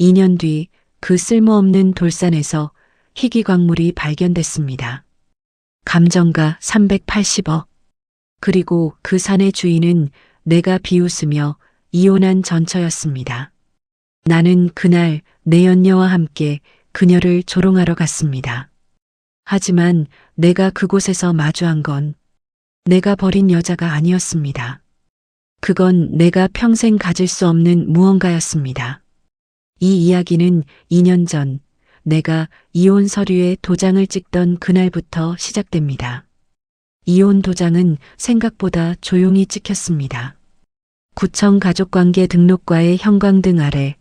2년 뒤 그 쓸모없는 돌산에서 희귀 광물이 발견됐습니다. 감정가 380억. 그리고 그 산의 주인은 내가 비웃으며 이혼한 전처였습니다. 나는 그날 내 연녀와 함께 그녀를 조롱하러 갔습니다. 하지만 내가 그곳에서 마주한 건 내가 버린 여자가 아니었습니다. 그건 내가 평생 가질 수 없는 무언가였습니다. 이 이야기는 2년 전 내가 이혼 서류에 도장을 찍던 그날부터 시작됩니다. 이혼 도장은 생각보다 조용히 찍혔습니다. 구청 가족관계 등록과의 형광등 아래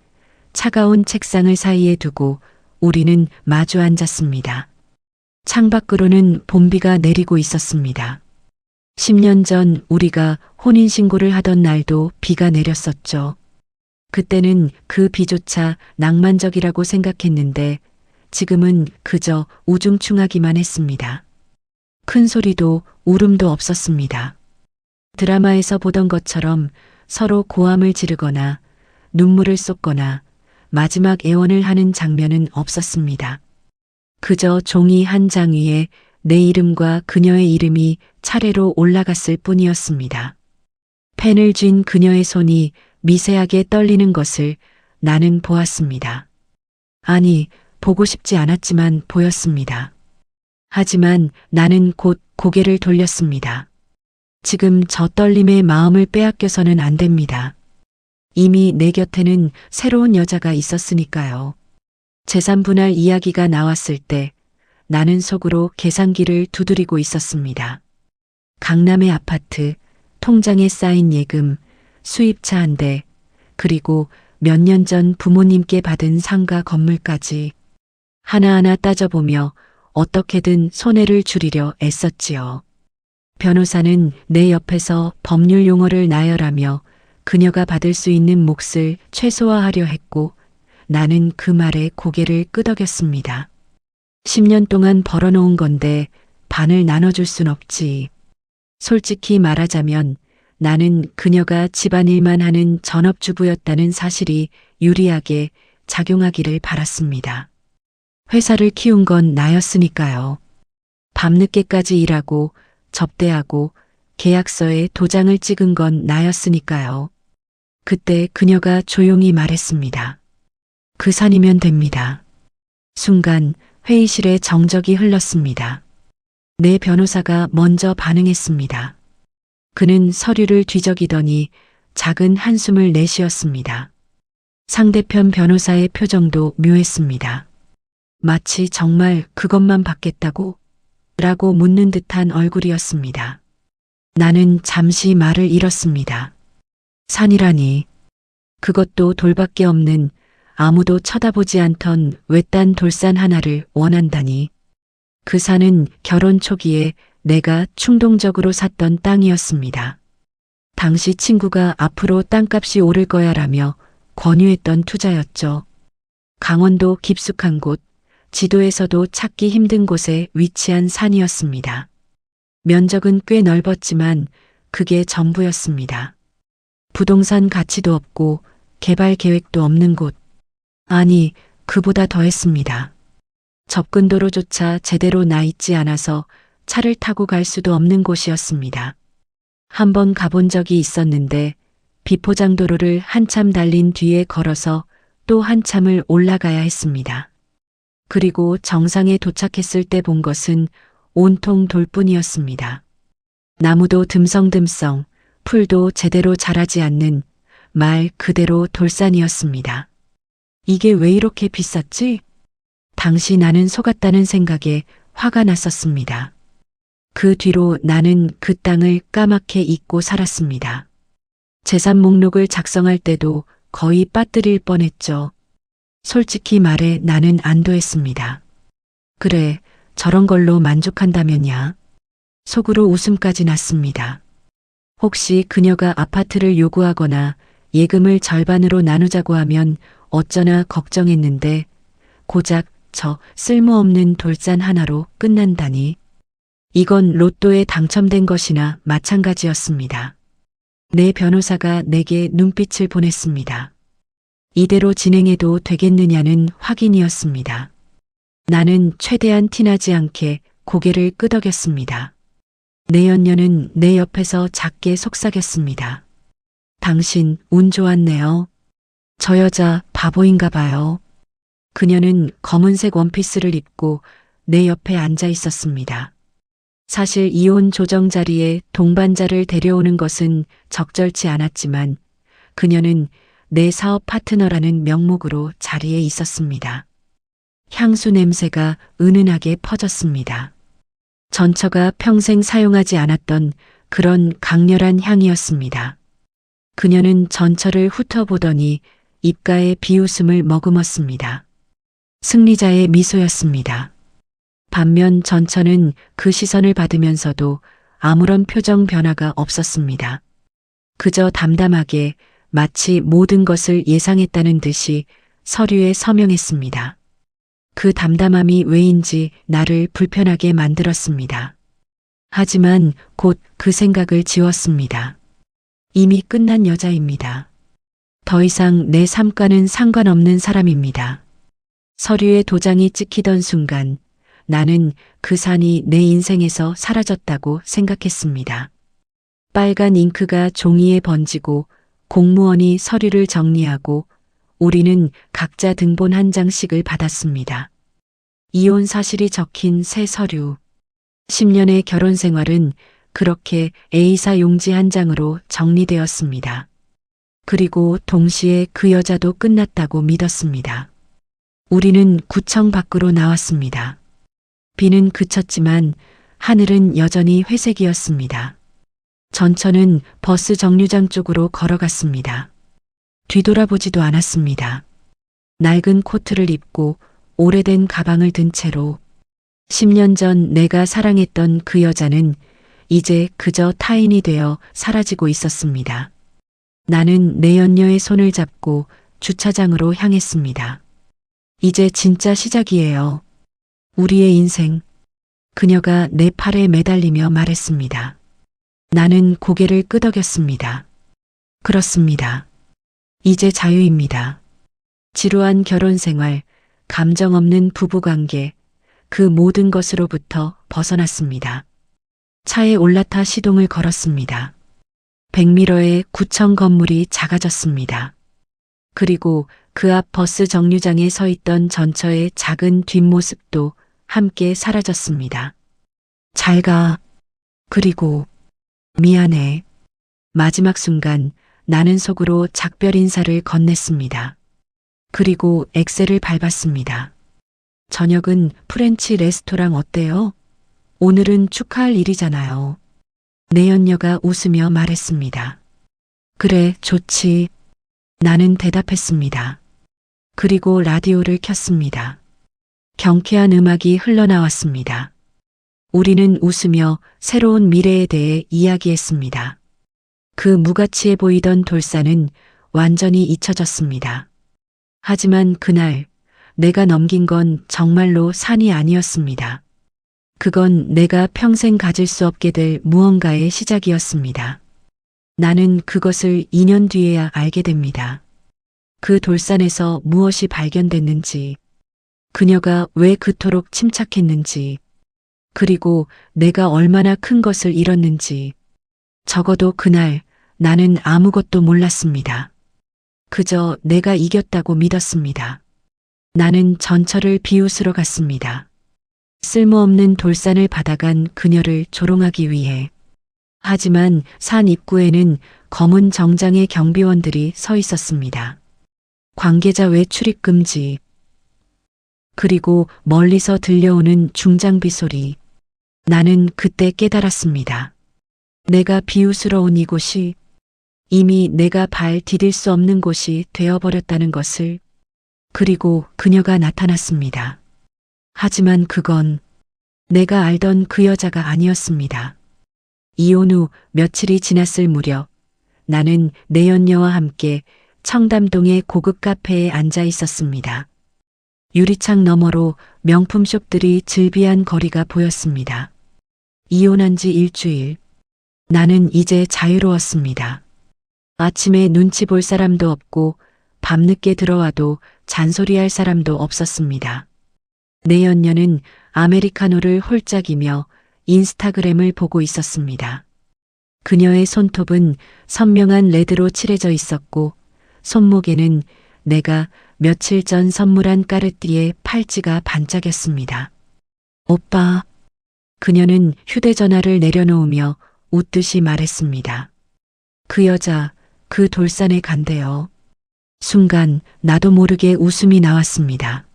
차가운 책상을 사이에 두고 우리는 마주 앉았습니다. 창밖으로는 봄비가 내리고 있었습니다. 10년 전 우리가 혼인신고를 하던 날도 비가 내렸었죠. 그때는 그 비조차 낭만적이라고 생각했는데 지금은 그저 우중충하기만 했습니다. 큰 소리도 울음도 없었습니다. 드라마에서 보던 것처럼 서로 고함을 지르거나 눈물을 쏟거나 마지막 애원을 하는 장면은 없었습니다. 그저 종이 한 장 위에 내 이름과 그녀의 이름이 차례로 올라갔을 뿐이었습니다. 펜을 쥔 그녀의 손이 미세하게 떨리는 것을 나는 보았습니다. 아니, 보고 싶지 않았지만 보였습니다. 하지만 나는 곧 고개를 돌렸습니다. 지금 저 떨림의 마음을 빼앗겨서는 안 됩니다. 이미 내 곁에는 새로운 여자가 있었으니까요. 재산 분할 이야기가 나왔을 때 나는 속으로 계산기를 두드리고 있었습니다. 강남의 아파트, 통장에 쌓인 예금, 수입차 한 대, 그리고 몇 년 전 부모님께 받은 상가 건물까지 하나하나 따져보며 어떻게든 손해를 줄이려 애썼지요. 변호사는 내 옆에서 법률 용어를 나열하며 그녀가 받을 수 있는 몫을 최소화하려 했고 나는 그 말에 고개를 끄덕였습니다. 10년 동안 벌어놓은 건데 반을 나눠줄 순 없지. 솔직히 말하자면 나는 그녀가 집안일만 하는 전업주부였다는 사실이 유리하게 작용하기를 바랐습니다. 회사를 키운 건 나였으니까요. 밤늦게까지 일하고 접대하고 계약서에 도장을 찍은 건 나였으니까요. 그때 그녀가 조용히 말했습니다. 그 산이면 됩니다. 순간 회의실에 정적이 흘렀습니다. 내 변호사가 먼저 반응했습니다. 그는 서류를 뒤적이더니 작은 한숨을 내쉬었습니다. 상대편 변호사의 표정도 묘했습니다. 마치 정말 그것만 받겠다고? 라고 묻는 듯한 얼굴이었습니다. 나는 잠시 말을 잃었습니다. 산이라니. 그것도 돌밖에 없는 아무도 쳐다보지 않던 외딴 돌산 하나를 원한다니. 그 산은 결혼 초기에 내가 충동적으로 샀던 땅이었습니다. 당시 친구가 앞으로 땅값이 오를 거야라며 권유했던 투자였죠. 강원도 깊숙한 곳, 지도에서도 찾기 힘든 곳에 위치한 산이었습니다. 면적은 꽤 넓었지만 그게 전부였습니다. 부동산 가치도 없고 개발 계획도 없는 곳. 아니, 그보다 더했습니다. 접근도로조차 제대로 나 있지 않아서 차를 타고 갈 수도 없는 곳이었습니다. 한번 가본 적이 있었는데 비포장도로를 한참 달린 뒤에 걸어서 또 한참을 올라가야 했습니다. 그리고 정상에 도착했을 때 본 것은 온통 돌뿐이었습니다. 나무도 듬성듬성, 풀도 제대로 자라지 않는 말 그대로 돌산이었습니다. 이게 왜 이렇게 비쌌지? 당시 나는 속았다는 생각에 화가 났었습니다. 그 뒤로 나는 그 땅을 까맣게 잊고 살았습니다. 재산 목록을 작성할 때도 거의 빠뜨릴 뻔했죠. 솔직히 말해 나는 안도했습니다. 그래, 저런 걸로 만족한다면야. 속으로 웃음까지 났습니다. 혹시 그녀가 아파트를 요구하거나 예금을 절반으로 나누자고 하면 어쩌나 걱정했는데 고작 저 쓸모없는 돌산 하나로 끝난다니. 이건 로또에 당첨된 것이나 마찬가지였습니다. 내 변호사가 내게 눈빛을 보냈습니다. 이대로 진행해도 되겠느냐는 확인이었습니다. 나는 최대한 티나지 않게 고개를 끄덕였습니다. 내연녀는 내 옆에서 작게 속삭였습니다. 당신 운 좋았네요. 저 여자 바보인가 봐요. 그녀는 검은색 원피스를 입고 내 옆에 앉아 있었습니다. 사실 이혼 조정 자리에 동반자를 데려오는 것은 적절치 않았지만 그녀는 내 사업 파트너라는 명목으로 자리에 있었습니다. 향수 냄새가 은은하게 퍼졌습니다. 전처가 평생 사용하지 않았던 그런 강렬한 향이었습니다. 그녀는 전처를 훑어보더니 입가에 비웃음을 머금었습니다. 승리자의 미소였습니다. 반면 전처는 그 시선을 받으면서도 아무런 표정 변화가 없었습니다. 그저 담담하게 마치 모든 것을 예상했다는 듯이 서류에 서명했습니다. 그 담담함이 왜인지 나를 불편하게 만들었습니다. 하지만 곧 그 생각을 지웠습니다. 이미 끝난 여자입니다. 더 이상 내 삶과는 상관없는 사람입니다. 서류에 도장이 찍히던 순간 나는 그 산이 내 인생에서 사라졌다고 생각했습니다. 빨간 잉크가 종이에 번지고 공무원이 서류를 정리하고 우리는 각자 등본 한 장씩을 받았습니다. 이혼 사실이 적힌 새 서류. 10년의 결혼 생활은 그렇게 A사 용지 한 장으로 정리되었습니다. 그리고 동시에 그 여자도 끝났다고 믿었습니다. 우리는 구청 밖으로 나왔습니다. 비는 그쳤지만 하늘은 여전히 회색이었습니다. 전처는 버스 정류장 쪽으로 걸어갔습니다. 뒤돌아보지도 않았습니다. 낡은 코트를 입고 오래된 가방을 든 채로 10년 전 내가 사랑했던 그 여자는 이제 그저 타인이 되어 사라지고 있었습니다. 나는 내연녀의 손을 잡고 주차장으로 향했습니다. 이제 진짜 시작이에요. 우리의 인생. 그녀가 내 팔에 매달리며 말했습니다. 나는 고개를 끄덕였습니다. 그렇습니다. 이제 자유입니다. 지루한 결혼 생활, 감정 없는 부부관계, 그 모든 것으로부터 벗어났습니다. 차에 올라타 시동을 걸었습니다. 100미러의 구청 건물이 작아졌습니다. 그리고 그 앞 버스 정류장에 서 있던 전처의 작은 뒷모습도 함께 사라졌습니다. 잘 가. 그리고 미안해. 마지막 순간 나는 속으로 작별 인사를 건넸습니다. 그리고 엑셀을 밟았습니다. 저녁은 프렌치 레스토랑 어때요? 오늘은 축하할 일이잖아요. 내연녀가 웃으며 말했습니다. 그래, 좋지. 나는 대답했습니다. 그리고 라디오를 켰습니다. 경쾌한 음악이 흘러나왔습니다. 우리는 웃으며 새로운 미래에 대해 이야기했습니다. 그 무가치해 보이던 돌산은 완전히 잊혀졌습니다. 하지만 그날 내가 넘긴 건 정말로 산이 아니었습니다. 그건 내가 평생 가질 수 없게 될 무언가의 시작이었습니다. 나는 그것을 2년 뒤에야 알게 됩니다. 그 돌산에서 무엇이 발견됐는지, 그녀가 왜 그토록 침착했는지, 그리고 내가 얼마나 큰 것을 잃었는지, 적어도 그날 나는 아무것도 몰랐습니다. 그저 내가 이겼다고 믿었습니다. 나는 전처를 비웃으러 갔습니다. 쓸모없는 돌산을 받아간 그녀를 조롱하기 위해. 하지만 산 입구에는 검은 정장의 경비원들이 서 있었습니다. 관계자 외 출입 금지. 그리고 멀리서 들려오는 중장비 소리. 나는 그때 깨달았습니다. 내가 비웃으러 온 이곳이 이미 내가 발 디딜 수 없는 곳이 되어버렸다는 것을. 그리고 그녀가 나타났습니다. 하지만 그건 내가 알던 그 여자가 아니었습니다. 이혼 후 며칠이 지났을 무렵 나는 내연녀와 함께 청담동의 고급 카페에 앉아 있었습니다. 유리창 너머로 명품숍들이 즐비한 거리가 보였습니다. 이혼한 지 일주일. 나는 이제 자유로웠습니다. 아침에 눈치 볼 사람도 없고 밤늦게 들어와도 잔소리할 사람도 없었습니다. 내연녀는 아메리카노를 홀짝이며 인스타그램을 보고 있었습니다. 그녀의 손톱은 선명한 레드로 칠해져 있었고 손목에는 내가 며칠 전 선물한 까르띠에 팔찌가 반짝였습니다. 오빠. 그녀는 휴대전화를 내려놓으며 웃듯이 말했습니다. 그 여자, 그 돌산에 간대요. 순간 나도 모르게 웃음이 나왔습니다.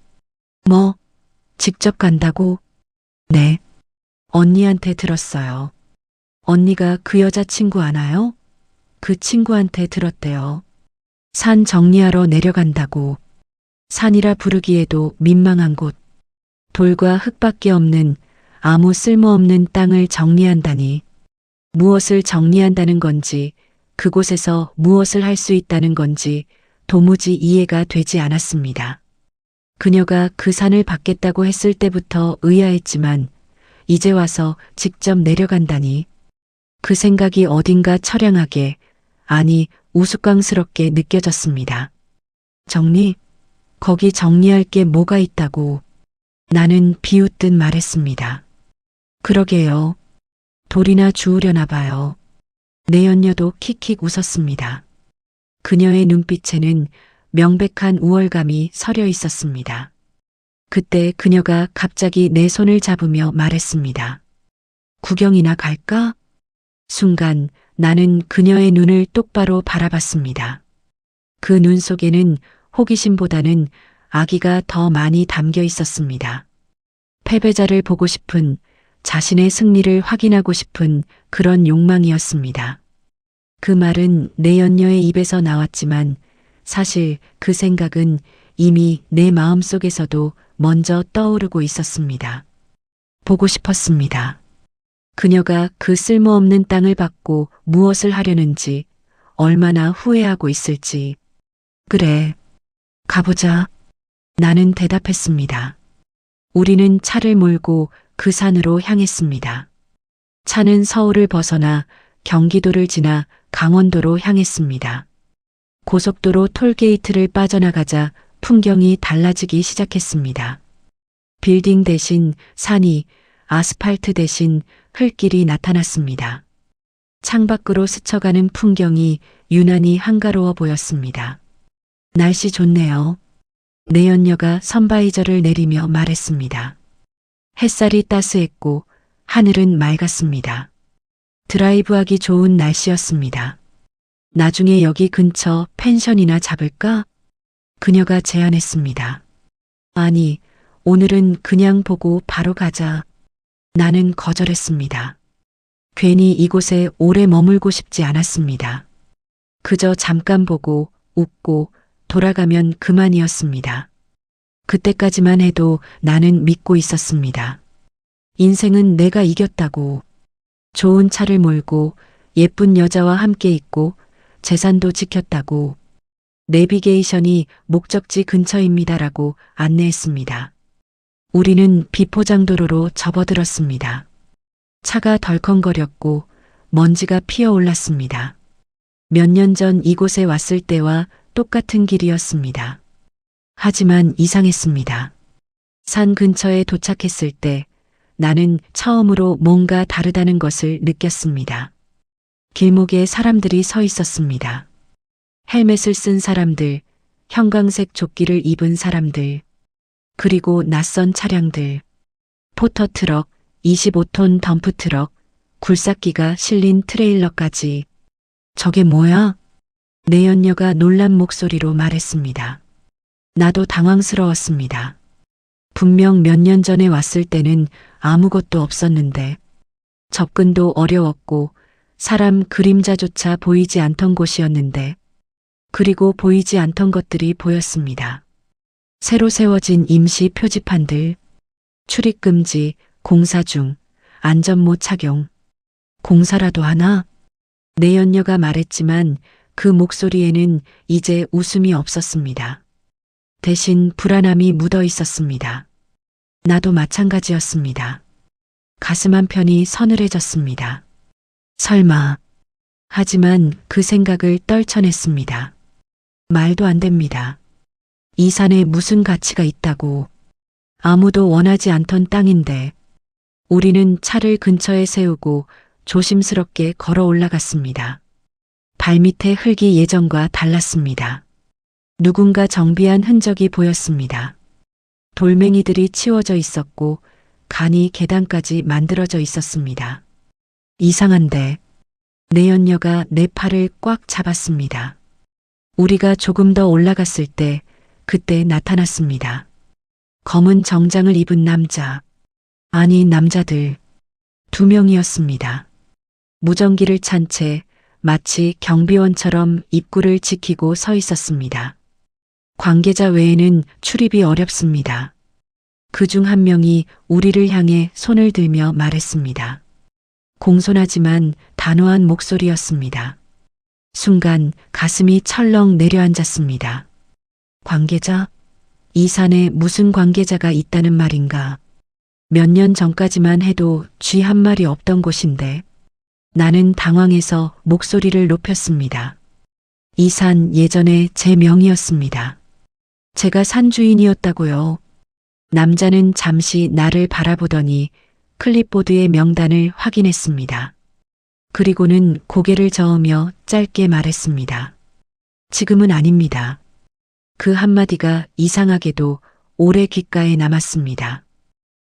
뭐, 직접 간다고? 네. 언니한테 들었어요. 언니가 그 여자친구 아나요? 그 친구한테 들었대요. 산 정리하러 내려간다고. 산이라 부르기에도 민망한 곳. 돌과 흙밖에 없는 아무 쓸모없는 땅을 정리한다니. 무엇을 정리한다는 건지, 그곳에서 무엇을 할 수 있다는 건지 도무지 이해가 되지 않았습니다. 그녀가 그 산을 받겠다고 했을 때부터 의아했지만 이제 와서 직접 내려간다니. 그 생각이 어딘가 처량하게, 아니 우스꽝스럽게 느껴졌습니다. 정리? 거기 정리할 게 뭐가 있다고. 나는 비웃듯 말했습니다. 그러게요. 돌이나 주우려나 봐요. 내연녀도 킥킥 웃었습니다. 그녀의 눈빛에는 명백한 우월감이 서려 있었습니다. 그때 그녀가 갑자기 내 손을 잡으며 말했습니다. 구경이나 갈까? 순간 나는 그녀의 눈을 똑바로 바라봤습니다. 그 눈 속에는 호기심보다는 아기가 더 많이 담겨 있었습니다. 패배자를 보고 싶은, 자신의 승리를 확인하고 싶은 그런 욕망이었습니다. 그 말은 내연녀의 입에서 나왔지만 사실 그 생각은 이미 내 마음속에서도 먼저 떠오르고 있었습니다. 보고 싶었습니다. 그녀가 그 쓸모없는 땅을 받고 무엇을 하려는지, 얼마나 후회하고 있을지. 그래, 가보자. 나는 대답했습니다. 우리는 차를 몰고 그 산으로 향했습니다. 차는 서울을 벗어나 경기도를 지나 강원도로 향했습니다. 고속도로 톨게이트를 빠져나가자 풍경이 달라지기 시작했습니다. 빌딩 대신 산이, 아스팔트 대신 흙길이 나타났습니다. 창밖으로 스쳐가는 풍경이 유난히 한가로워 보였습니다. 날씨 좋네요. 내연녀가 선바이저를 내리며 말했습니다. 햇살이 따스했고 하늘은 맑았습니다. 드라이브하기 좋은 날씨였습니다. 나중에 여기 근처 펜션이나 잡을까? 그녀가 제안했습니다. 아니, 오늘은 그냥 보고 바로 가자. 나는 거절했습니다. 괜히 이곳에 오래 머물고 싶지 않았습니다. 그저 잠깐 보고 웃고 돌아가면 그만이었습니다. 그때까지만 해도 나는 믿고 있었습니다. 인생은 내가 이겼다고. 좋은 차를 몰고 예쁜 여자와 함께 있고 재산도 지켰다고. 내비게이션이 목적지 근처입니다라고 안내했습니다. 우리는 비포장도로로 접어들었습니다. 차가 덜컹거렸고 먼지가 피어올랐습니다. 몇 년 전 이곳에 왔을 때와 똑같은 길이었습니다. 하지만 이상했습니다. 산 근처에 도착했을 때 나는 처음으로 뭔가 다르다는 것을 느꼈습니다. 길목에 사람들이 서 있었습니다. 헬멧을 쓴 사람들, 형광색 조끼를 입은 사람들, 그리고 낯선 차량들, 포터트럭, 25톤 덤프트럭, 굴삭기가 실린 트레일러까지. 저게 뭐야? 내연녀가 놀란 목소리로 말했습니다. 나도 당황스러웠습니다. 분명 몇 년 전에 왔을 때는 아무것도 없었는데 접근도 어려웠고 사람 그림자조차 보이지 않던 곳이었는데 그리고 보이지 않던 것들이 보였습니다. 새로 세워진 임시 표지판들, 출입금지, 공사 중, 안전모 착용. 공사라도 하나? 내연녀가 말했지만 그 목소리에는 이제 웃음이 없었습니다. 대신 불안함이 묻어 있었습니다. 나도 마찬가지였습니다. 가슴 한편이 서늘해졌습니다. 설마. 하지만 그 생각을 떨쳐냈습니다. 말도 안 됩니다. 이 산에 무슨 가치가 있다고. 아무도 원하지 않던 땅인데. 우리는 차를 근처에 세우고 조심스럽게 걸어 올라갔습니다. 발밑의 흙이 예전과 달랐습니다. 누군가 정비한 흔적이 보였습니다. 돌멩이들이 치워져 있었고 간이 계단까지 만들어져 있었습니다. 이상한데. 내연녀가 내 팔을 꽉 잡았습니다. 우리가 조금 더 올라갔을 때 그때 나타났습니다. 검은 정장을 입은 남자. 아니 남자들. 2명이었습니다. 무전기를 찬 채 마치 경비원처럼 입구를 지키고 서 있었습니다. 관계자 외에는 출입이 어렵습니다. 그중 한 명이 우리를 향해 손을 들며 말했습니다. 공손하지만 단호한 목소리였습니다. 순간 가슴이 철렁 내려앉았습니다. 관계자? 이 산에 무슨 관계자가 있다는 말인가? 몇 년 전까지만 해도 쥐 한 마리 없던 곳인데. 나는 당황해서 목소리를 높였습니다. 이 산 예전에 제 명이었습니다. 제가 산 주인이었다고요. 남자는 잠시 나를 바라보더니 클립보드의 명단을 확인했습니다. 그리고는 고개를 저으며 짧게 말했습니다. 지금은 아닙니다. 그 한마디가 이상하게도 오래 귓가에 남았습니다.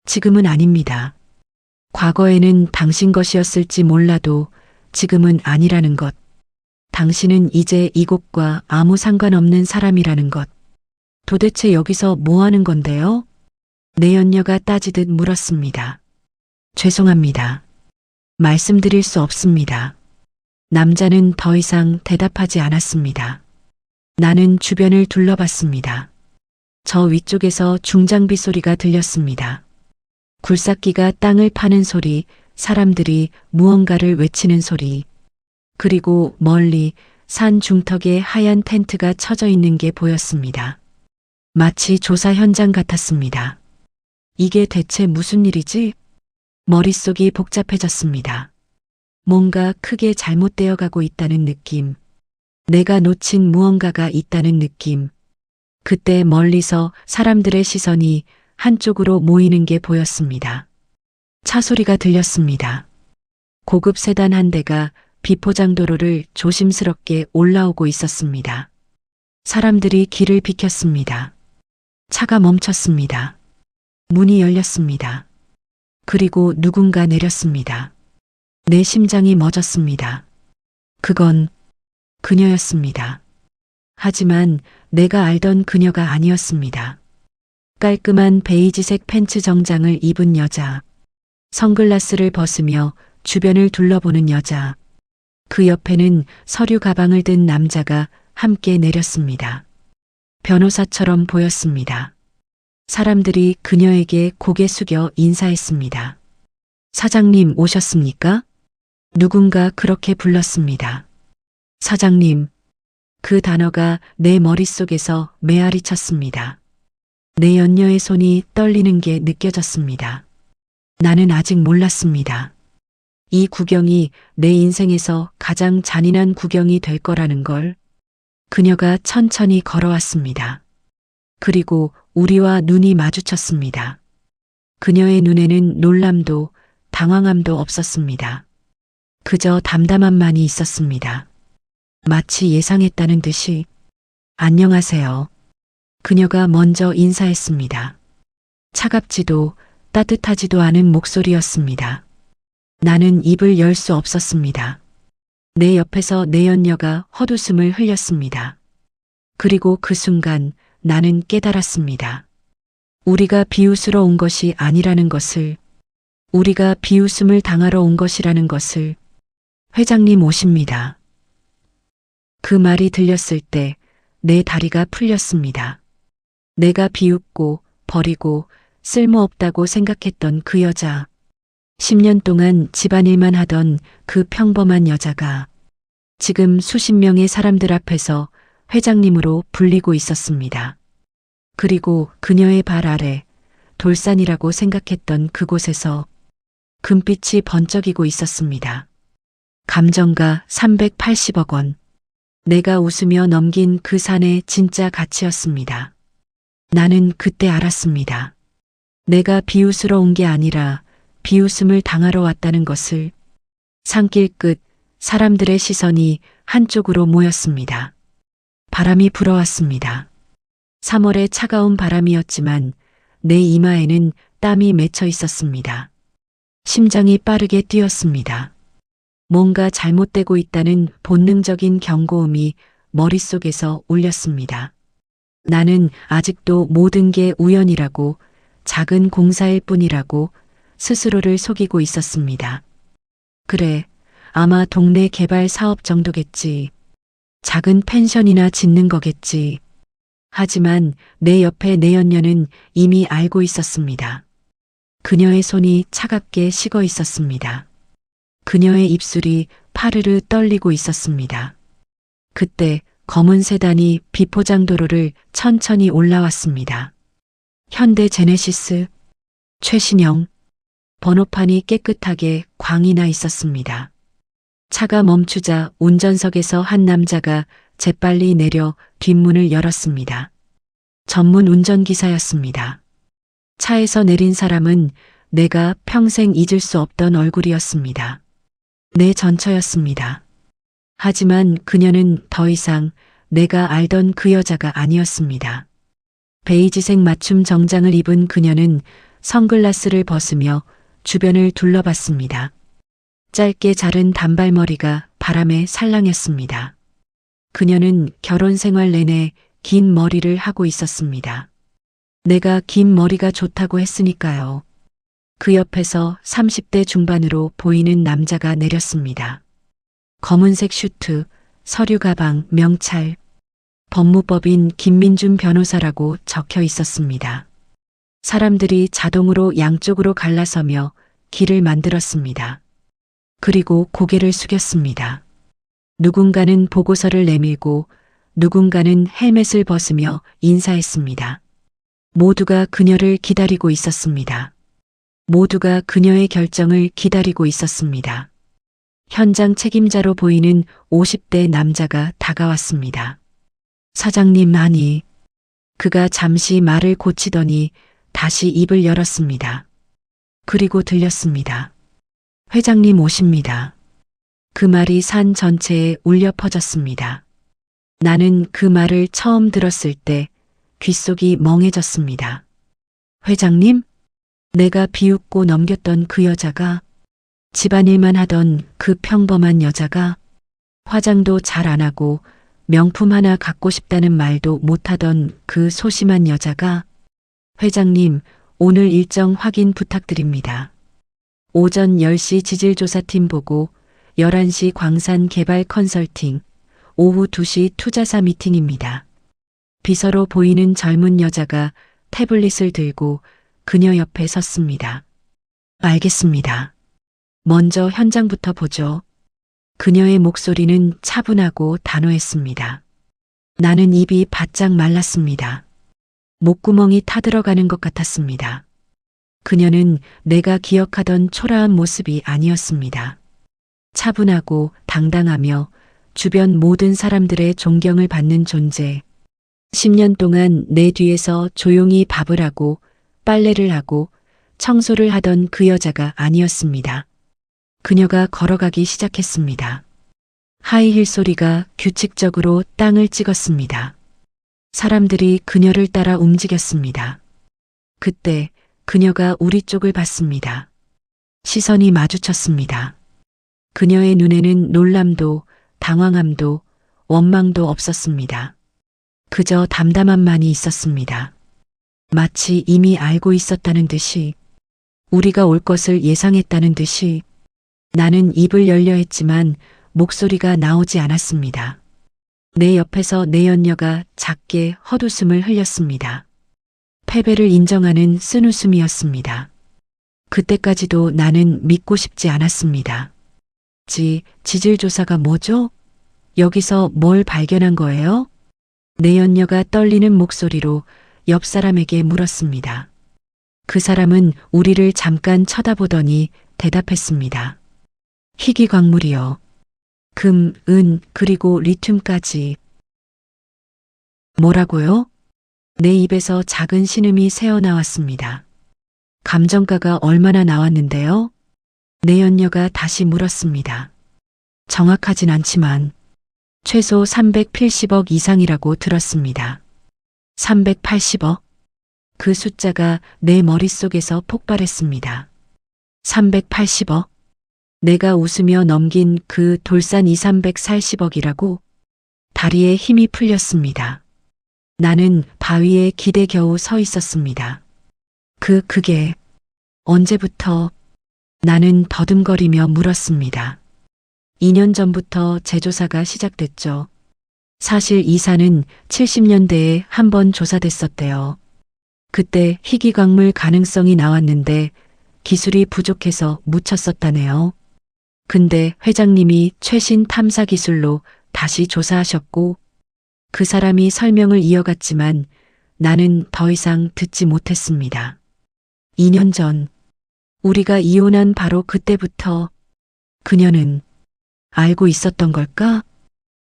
지금은 아닙니다. 과거에는 당신 것이었을지 몰라도 지금은 아니라는 것. 당신은 이제 이곳과 아무 상관없는 사람이라는 것. 도대체 여기서 뭐 하는 건데요? 내연녀가 따지듯 물었습니다. 죄송합니다. 말씀드릴 수 없습니다. 남자는 더 이상 대답하지 않았습니다. 나는 주변을 둘러봤습니다. 저 위쪽에서 중장비 소리가 들렸습니다. 굴삭기가 땅을 파는 소리, 사람들이 무언가를 외치는 소리, 그리고 멀리 산 중턱에 하얀 텐트가 쳐져 있는 게 보였습니다. 마치 조사 현장 같았습니다. 이게 대체 무슨 일이지? 머릿속이 복잡해졌습니다. 뭔가 크게 잘못되어 가고 있다는 느낌. 내가 놓친 무언가가 있다는 느낌. 그때 멀리서 사람들의 시선이 한쪽으로 모이는 게 보였습니다. 차 소리가 들렸습니다. 고급 세단 한 대가 비포장도로를 조심스럽게 올라오고 있었습니다. 사람들이 길을 비켰습니다. 차가 멈췄습니다. 문이 열렸습니다. 그리고 누군가 내렸습니다. 내 심장이 멎었습니다. 그건 그녀였습니다. 하지만 내가 알던 그녀가 아니었습니다. 깔끔한 베이지색 팬츠 정장을 입은 여자. 선글라스를 벗으며 주변을 둘러보는 여자. 그 옆에는 서류 가방을 든 남자가 함께 내렸습니다. 변호사처럼 보였습니다. 사람들이 그녀에게 고개 숙여 인사했습니다. 사장님 오셨습니까? 누군가 그렇게 불렀습니다. 사장님. 그 단어가 내 머릿속에서 메아리 쳤습니다. 내 연녀의 손이 떨리는 게 느껴졌습니다. 나는 아직 몰랐습니다. 이 구경이 내 인생에서 가장 잔인한 구경이 될 거라는 걸. 그녀가 천천히 걸어왔습니다. 그리고 우리와 눈이 마주쳤습니다. 그녀의 눈에는 놀람도 당황함도 없었습니다. 그저 담담함만이 있었습니다. 마치 예상했다는 듯이 안녕하세요. 그녀가 먼저 인사했습니다. 차갑지도 따뜻하지도 않은 목소리였습니다. 나는 입을 열 수 없었습니다. 내 옆에서 내연녀가 헛웃음을 흘렸습니다. 그리고 그 순간 나는 깨달았습니다. 우리가 비웃으러 온 것이 아니라는 것을, 우리가 비웃음을 당하러 온 것이라는 것을. 회장님 오십니다. 그 말이 들렸을 때 내 다리가 풀렸습니다. 내가 비웃고 버리고 쓸모없다고 생각했던 그 여자. 10년 동안 집안일만 하던 그 평범한 여자가 지금 수십 명의 사람들 앞에서 회장님으로 불리고 있었습니다. 그리고 그녀의 발 아래 돌산이라고 생각했던 그곳에서 금빛이 번쩍이고 있었습니다. 감정가 380억 원. 내가 웃으며 넘긴 그 산의 진짜 가치였습니다. 나는 그때 알았습니다. 내가 비웃으러 온 게 아니라 비웃음을 당하러 왔다는 것을. 산길 끝 사람들의 시선이 한쪽으로 모였습니다. 바람이 불어왔습니다. 3월의 차가운 바람이었지만 내 이마에는 땀이 맺혀 있었습니다. 심장이 빠르게 뛰었습니다. 뭔가 잘못되고 있다는 본능적인 경고음이 머릿속에서 울렸습니다. 나는 아직도 모든 게 우연이라고, 작은 공사일 뿐이라고 스스로를 속이고 있었습니다. 그래, 아마 동네 개발 사업 정도겠지. 작은 펜션이나 짓는 거겠지. 하지만 내 옆에 내연녀는 이미 알고 있었습니다. 그녀의 손이 차갑게 식어 있었습니다. 그녀의 입술이 파르르 떨리고 있었습니다. 그때 검은 세단이 비포장도로를 천천히 올라왔습니다. 현대 제네시스, 최신형, 번호판이 깨끗하게 광이 나 있었습니다. 차가 멈추자 운전석에서 한 남자가 재빨리 내려 뒷문을 열었습니다. 전문 운전기사였습니다. 차에서 내린 사람은 내가 평생 잊을 수 없던 얼굴이었습니다. 내 전처였습니다. 하지만 그녀는 더 이상 내가 알던 그 여자가 아니었습니다. 베이지색 맞춤 정장을 입은 그녀는 선글라스를 벗으며 주변을 둘러봤습니다. 짧게 자른 단발머리가 바람에 살랑했습니다. 그녀는 결혼 생활 내내 긴 머리를 하고 있었습니다. 내가 긴 머리가 좋다고 했으니까요. 그 옆에서 30대 중반으로 보이는 남자가 내렸습니다. 검은색 슈트, 서류 가방, 명찰, 법무법인 김민준 변호사라고 적혀 있었습니다. 사람들이 자동으로 양쪽으로 갈라서며 길을 만들었습니다. 그리고 고개를 숙였습니다. 누군가는 보고서를 내밀고 누군가는 헬멧을 벗으며 인사했습니다. 모두가 그녀를 기다리고 있었습니다. 모두가 그녀의 결정을 기다리고 있었습니다. 현장 책임자로 보이는 50대 남자가 다가왔습니다. 사장님, 아니. 그가 잠시 말을 고치더니 다시 입을 열었습니다. 그리고 들렸습니다. 회장님 오십니다. 그 말이 산 전체에 울려 퍼졌습니다. 나는 그 말을 처음 들었을 때 귓속이 멍해졌습니다. 회장님? 내가 비웃고 넘겼던 그 여자가, 집안일만 하던 그 평범한 여자가, 화장도 잘 안 하고 명품 하나 갖고 싶다는 말도 못하던 그 소심한 여자가, 회장님, 오늘 일정 확인 부탁드립니다. 오전 10시 지질조사팀 보고 11시 광산 개발 컨설팅, 오후 2시 투자사 미팅입니다. 비서로 보이는 젊은 여자가 태블릿을 들고 그녀 옆에 섰습니다. 알겠습니다. 먼저 현장부터 보죠. 그녀의 목소리는 차분하고 단호했습니다. 나는 입이 바짝 말랐습니다. 목구멍이 타들어가는 것 같았습니다. 그녀는 내가 기억하던 초라한 모습이 아니었습니다. 차분하고 당당하며 주변 모든 사람들의 존경을 받는 존재. 10년 동안 내 뒤에서 조용히 밥을 하고 빨래를 하고 청소를 하던 그 여자가 아니었습니다. 그녀가 걸어가기 시작했습니다. 하이힐 소리가 규칙적으로 땅을 찍었습니다. 사람들이 그녀를 따라 움직였습니다. 그때 그녀가 우리 쪽을 봤습니다. 시선이 마주쳤습니다. 그녀의 눈에는 놀람도 당황함도 원망도 없었습니다. 그저 담담함만이 있었습니다. 마치 이미 알고 있었다는 듯이, 우리가 올 것을 예상했다는 듯이. 나는 입을 열려 했지만 목소리가 나오지 않았습니다. 내 옆에서 내연녀가 작게 헛웃음을 흘렸습니다. 패배를 인정하는 쓴웃음이었습니다. 그때까지도 나는 믿고 싶지 않았습니다. 지질조사가 뭐죠? 여기서 뭘 발견한 거예요? 내연녀가 떨리는 목소리로 옆 사람에게 물었습니다. 그 사람은 우리를 잠깐 쳐다보더니 대답했습니다. 희귀광물이요. 금, 은, 그리고 리튬까지. 뭐라고요? 내 입에서 작은 신음이 새어나왔습니다. 감정가가 얼마나 나왔는데요? 내연녀가 다시 물었습니다. 정확하진 않지만 최소 380억 이상이라고 들었습니다. 380억? 그 숫자가 내 머릿속에서 폭발했습니다. 380억? 내가 웃으며 넘긴 그 돌산 340억이라고? 다리에 힘이 풀렸습니다. 나는 바위에 기대 겨우 서 있었습니다. 그게 언제부터? 나는 더듬거리며 물었습니다. 2년 전부터 재조사가 시작됐죠. 사실 이 산은 70년대에 한 번 조사됐었대요. 그때 희귀광물 가능성이 나왔는데 기술이 부족해서 묻혔었다네요. 근데 회장님이 최신 탐사 기술로 다시 조사하셨고 그 사람이 설명을 이어갔지만 나는 더 이상 듣지 못했습니다. 2년 전 우리가 이혼한 바로 그때부터 그녀는 알고 있었던 걸까?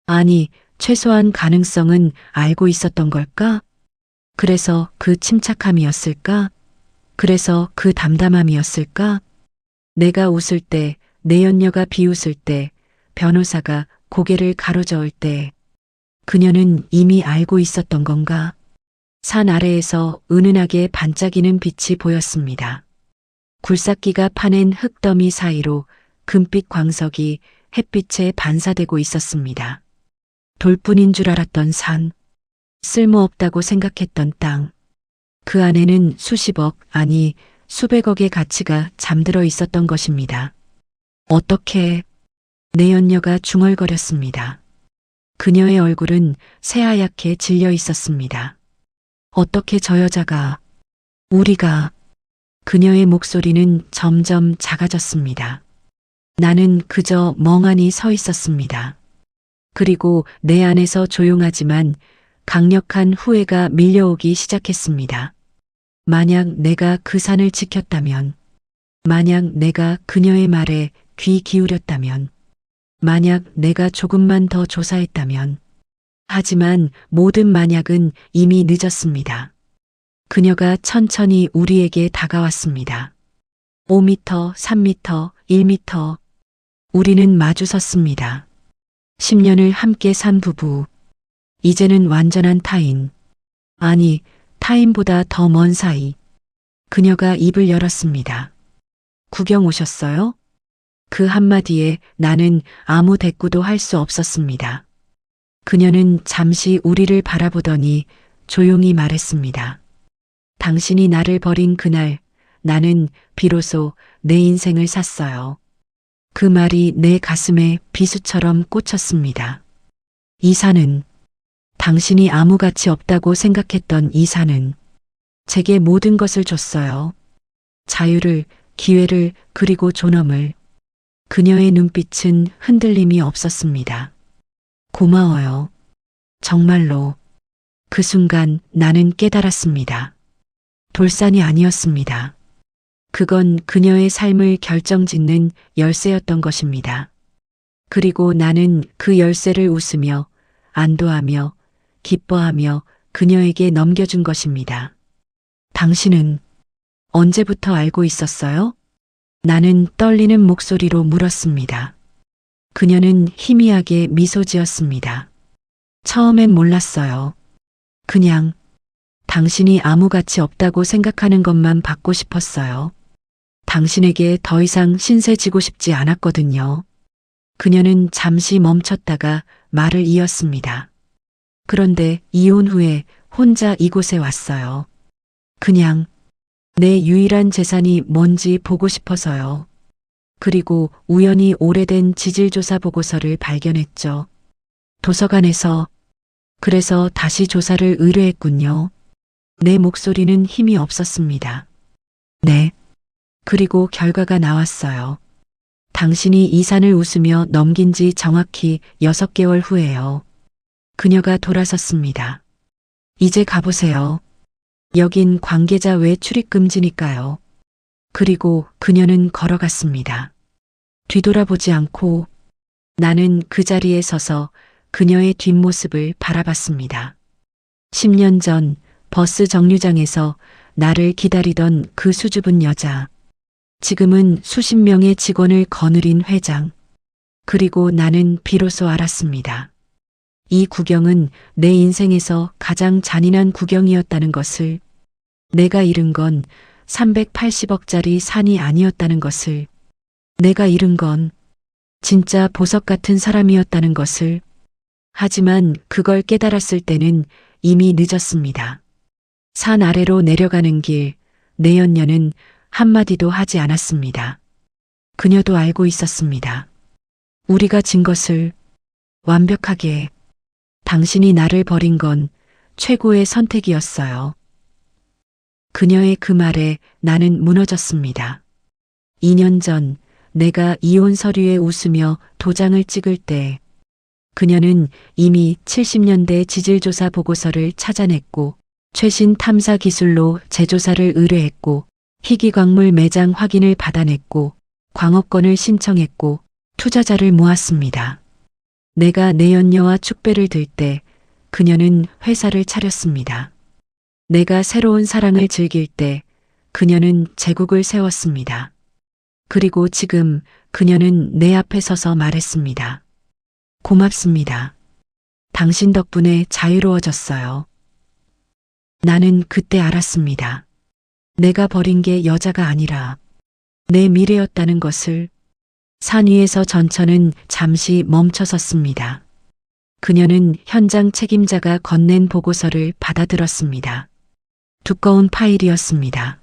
아니, 최소한 가능성은 알고 있었던 걸까? 그래서 그 침착함이었을까? 그래서 그 담담함이었을까? 내가 웃을 때, 내연녀가 비웃을 때, 변호사가 고개를 가로저을 때, 그녀는 이미 알고 있었던 건가? 산 아래에서 은은하게 반짝이는 빛이 보였습니다. 굴삭기가 파낸 흙더미 사이로 금빛 광석이 햇빛에 반사되고 있었습니다. 돌뿐인 줄 알았던 산, 쓸모없다고 생각했던 땅, 그 안에는 수십억, 아니 수백억의 가치가 잠들어 있었던 것입니다. 어떻게? 내연녀가 중얼거렸습니다. 그녀의 얼굴은 새하얗게 질려 있었습니다. 어떻게 저 여자가, 우리가, 그녀의 목소리는 점점 작아졌습니다. 나는 그저 멍하니 서 있었습니다. 그리고 내 안에서 조용하지만 강력한 후회가 밀려오기 시작했습니다. 만약 내가 그 산을 지켰다면, 만약 내가 그녀의 말에 귀 기울였다면, 만약 내가 조금만 더 조사했다면, 하지만 모든 만약은 이미 늦었습니다. 그녀가 천천히 우리에게 다가왔습니다. 5m, 3m, 1m. 우리는 마주섰습니다. 10년을 함께 산 부부. 이제는 완전한 타인. 아니, 타인보다 더 먼 사이. 그녀가 입을 열었습니다. 구경 오셨어요? 그 한마디에 나는 아무 대꾸도 할 수 없었습니다. 그녀는 잠시 우리를 바라보더니 조용히 말했습니다. 당신이 나를 버린 그날 나는 비로소 내 인생을 샀어요. 그 말이 내 가슴에 비수처럼 꽂혔습니다. 이 산은, 당신이 아무 가치 없다고 생각했던 이 산은 제게 모든 것을 줬어요. 자유를, 기회를, 그리고 존엄을. 그녀의 눈빛은 흔들림이 없었습니다. 고마워요. 정말로. 그 순간 나는 깨달았습니다. 돌산이 아니었습니다. 그건 그녀의 삶을 결정짓는 열쇠였던 것입니다. 그리고 나는 그 열쇠를 웃으며, 안도하며, 기뻐하며 그녀에게 넘겨준 것입니다. 당신은 언제부터 알고 있었어요? 나는 떨리는 목소리로 물었습니다. 그녀는 희미하게 미소 지었습니다. 처음엔 몰랐어요. 그냥 당신이 아무 가치 없다고 생각하는 것만 받고 싶었어요. 당신에게 더 이상 신세 지고 싶지 않았거든요. 그녀는 잠시 멈췄다가 말을 이었습니다. 그런데 이혼 후에 혼자 이곳에 왔어요. 그냥 내 유일한 재산이 뭔지 보고 싶어서요. 그리고 우연히 오래된 지질조사 보고서를 발견했죠. 도서관에서. 그래서 다시 조사를 의뢰했군요. 내 목소리는 힘이 없었습니다. 네. 그리고 결과가 나왔어요. 당신이 이 산을 웃으며 넘긴 지 정확히 6개월 후에요. 그녀가 돌아섰습니다. 이제 가보세요. 여긴 관계자 외 출입 금지니까요. 그리고 그녀는 걸어갔습니다. 뒤돌아보지 않고 나는 그 자리에 서서 그녀의 뒷모습을 바라봤습니다. 10년 전 버스 정류장에서 나를 기다리던 그 수줍은 여자. 지금은 수십 명의 직원을 거느린 회장. 그리고 나는 비로소 알았습니다. 이 구경은 내 인생에서 가장 잔인한 구경이었다는 것을, 내가 잃은 건 380억짜리 산이 아니었다는 것을, 내가 잃은 건 진짜 보석 같은 사람이었다는 것을. 하지만 그걸 깨달았을 때는 이미 늦었습니다. 산 아래로 내려가는 길, 내연녀는 한마디도 하지 않았습니다. 그녀도 알고 있었습니다. 우리가 진 것을 완벽하게. 당신이 나를 버린 건 최고의 선택이었어요. 그녀의 그 말에 나는 무너졌습니다. 2년 전 내가 이혼 서류에 웃으며 도장을 찍을 때 그녀는 이미 70년대 지질조사 보고서를 찾아냈고 최신 탐사 기술로 재조사를 의뢰했고 희귀광물 매장 확인을 받아냈고 광업권을 신청했고 투자자를 모았습니다. 내가 내연녀와 축배를 들 때 그녀는 회사를 차렸습니다. 내가 새로운 사랑을 즐길 때 그녀는 제국을 세웠습니다. 그리고 지금 그녀는 내 앞에 서서 말했습니다. 고맙습니다. 당신 덕분에 자유로워졌어요. 나는 그때 알았습니다. 내가 버린 게 여자가 아니라 내 미래였다는 것을. 산 위에서 전철은 잠시 멈춰섰습니다. 그녀는 현장 책임자가 건넨 보고서를 받아들었습니다. 두꺼운 파일이었습니다.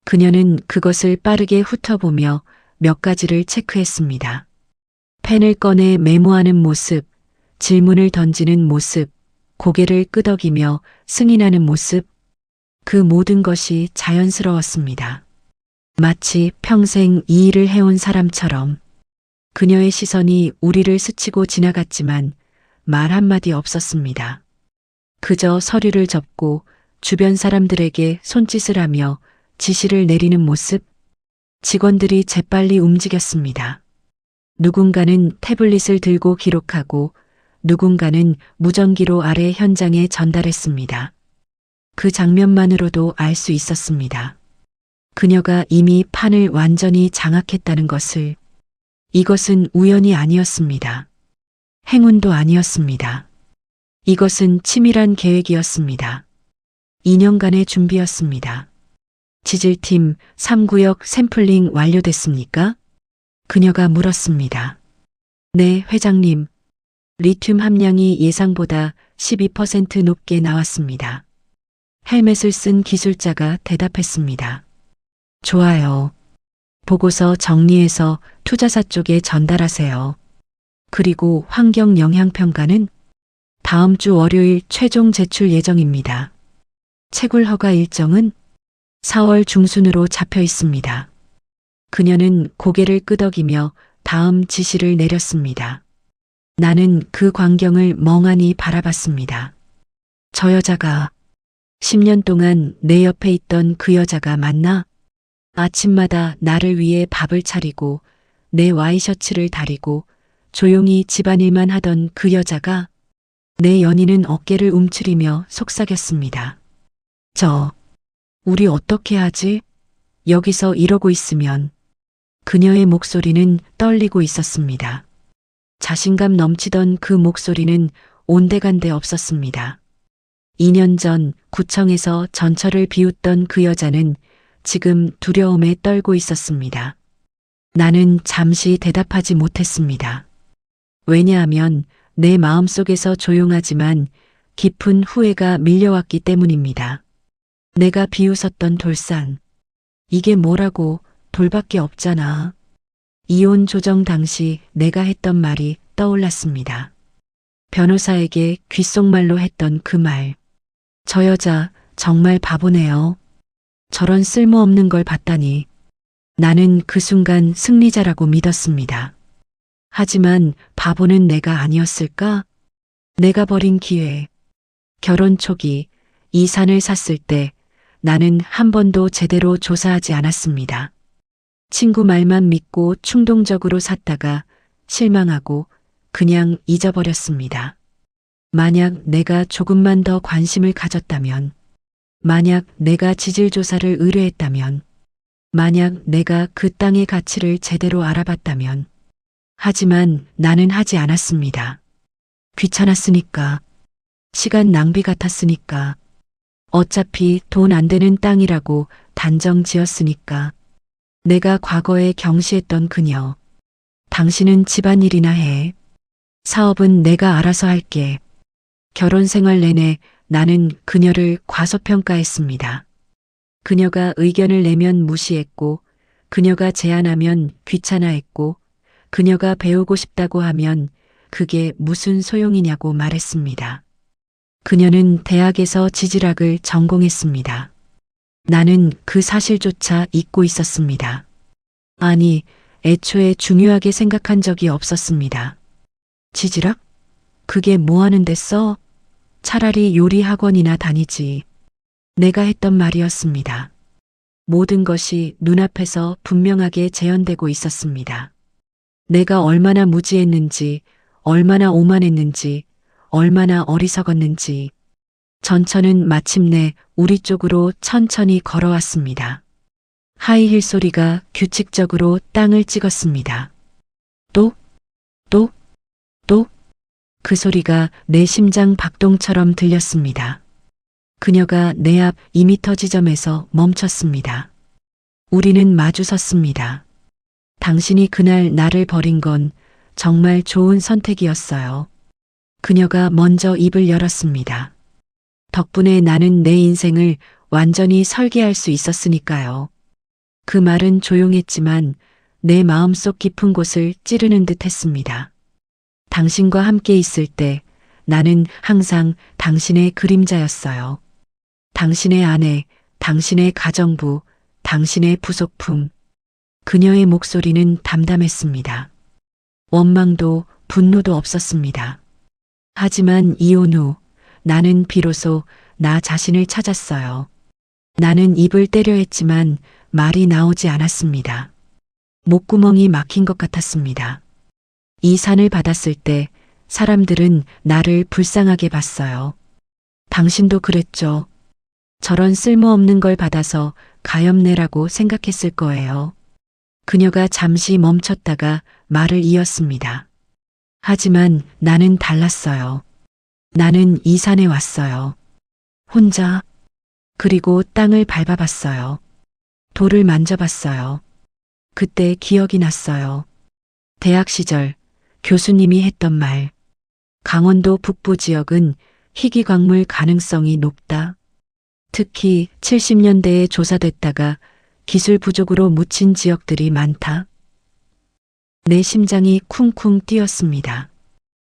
그녀는 그것을 빠르게 훑어보며 몇 가지를 체크했습니다. 펜을 꺼내 메모하는 모습, 질문을 던지는 모습, 고개를 끄덕이며 승인하는 모습. 그 모든 것이 자연스러웠습니다. 마치 평생 이 일을 해온 사람처럼. 그녀의 시선이 우리를 스치고 지나갔지만 말 한마디 없었습니다. 그저 서류를 접고 주변 사람들에게 손짓을 하며 지시를 내리는 모습. 직원들이 재빨리 움직였습니다. 누군가는 태블릿을 들고 기록하고 누군가는 무전기로 아래 현장에 전달했습니다. 그 장면만으로도 알 수 있었습니다. 그녀가 이미 판을 완전히 장악했다는 것을. 이것은 우연이 아니었습니다. 행운도 아니었습니다. 이것은 치밀한 계획이었습니다. 2년간의 준비였습니다. 지질팀 3구역 샘플링 완료됐습니까? 그녀가 물었습니다. 네, 회장님. 리튬 함량이 예상보다 12% 높게 나왔습니다. 헬멧을 쓴 기술자가 대답했습니다. 좋아요. 보고서 정리해서 투자사 쪽에 전달하세요. 그리고 환경 영향 평가는 다음 주 월요일 최종 제출 예정입니다. 채굴 허가 일정은 4월 중순으로 잡혀 있습니다. 그녀는 고개를 끄덕이며 다음 지시를 내렸습니다. 나는 그 광경을 멍하니 바라봤습니다. 저 여자가 10년 동안 내 옆에 있던 그 여자가 맞나? 아침마다 나를 위해 밥을 차리고 내 와이셔츠를 다리고 조용히 집안일만 하던 그 여자가. 내 연인은 어깨를 움츠리며 속삭였습니다. 우리 어떻게 하지? 여기서 이러고 있으면. 그녀의 목소리는 떨리고 있었습니다. 자신감 넘치던 그 목소리는 온데간데 없었습니다. 2년 전 구청에서 전철을 비웃던 그 여자는 지금 두려움에 떨고 있었습니다. 나는 잠시 대답하지 못했습니다. 왜냐하면 내 마음속에서 조용하지만 깊은 후회가 밀려왔기 때문입니다. 내가 비웃었던 돌산. 이게 뭐라고, 돌밖에 없잖아. 이혼 조정 당시 내가 했던 말이 떠올랐습니다. 변호사에게 귓속말로 했던 그 말. 저 여자 정말 바보네요. 저런 쓸모없는 걸 봤다니. 나는 그 순간 승리자라고 믿었습니다. 하지만 바보는 내가 아니었을까? 내가 버린 기회. 결혼 초기 이 산을 샀을 때 나는 한 번도 제대로 조사하지 않았습니다. 친구 말만 믿고 충동적으로 샀다가 실망하고 그냥 잊어버렸습니다. 만약 내가 조금만 더 관심을 가졌다면, 만약 내가 지질 조사를 의뢰했다면, 만약 내가 그 땅의 가치를 제대로 알아봤다면, 하지만 나는 하지 않았습니다. 귀찮았으니까, 시간 낭비 같았으니까, 어차피 돈 안 되는 땅이라고 단정 지었으니까, 내가 과거에 경시했던 그녀, 당신은 집안일이나 해. 사업은 내가 알아서 할게. 결혼 생활 내내 나는 그녀를 과소평가했습니다. 그녀가 의견을 내면 무시했고, 그녀가 제안하면 귀찮아했고, 그녀가 배우고 싶다고 하면 그게 무슨 소용이냐고 말했습니다. 그녀는 대학에서 지질학을 전공했습니다. 나는 그 사실조차 잊고 있었습니다. 아니, 애초에 중요하게 생각한 적이 없었습니다. 지질학? 그게 뭐 하는데 써? 차라리 요리 학원이나 다니지. 내가 했던 말이었습니다. 모든 것이 눈앞에서 분명하게 재현되고 있었습니다. 내가 얼마나 무지했는지, 얼마나 오만했는지, 얼마나 어리석었는지. 전천은 마침내 우리 쪽으로 천천히 걸어왔습니다. 하이힐 소리가 규칙적으로 땅을 찍었습니다. 또, 또, 또, 그 소리가 내 심장 박동처럼 들렸습니다. 그녀가 내 앞 2미터 지점에서 멈췄습니다. 우리는 마주섰습니다. 당신이 그날 나를 버린 건 정말 좋은 선택이었어요. 그녀가 먼저 입을 열었습니다. 덕분에 나는 내 인생을 완전히 설계할 수 있었으니까요. 그 말은 조용했지만 내 마음속 깊은 곳을 찌르는 듯 했습니다. 당신과 함께 있을 때 나는 항상 당신의 그림자였어요. 당신의 아내, 당신의 가정부, 당신의 부속품. 그녀의 목소리는 담담했습니다. 원망도 분노도 없었습니다. 하지만 이혼 후 나는 비로소 나 자신을 찾았어요. 나는 입을 때려 했지만 말이 나오지 않았습니다. 목구멍이 막힌 것 같았습니다. 이 산을 받았을 때 사람들은 나를 불쌍하게 봤어요. 당신도 그랬죠. 저런 쓸모없는 걸 받아서 가엾네라고 생각했을 거예요. 그녀가 잠시 멈췄다가 말을 이었습니다. 하지만 나는 달랐어요. 나는 이 산에 왔어요. 혼자. 그리고 땅을 밟아봤어요. 돌을 만져봤어요. 그때 기억이 났어요. 대학 시절 교수님이 했던 말. 강원도 북부 지역은 희귀광물 가능성이 높다. 특히 70년대에 조사됐다가 기술 부족으로 묻힌 지역들이 많다. 내 심장이 쿵쿵 뛰었습니다.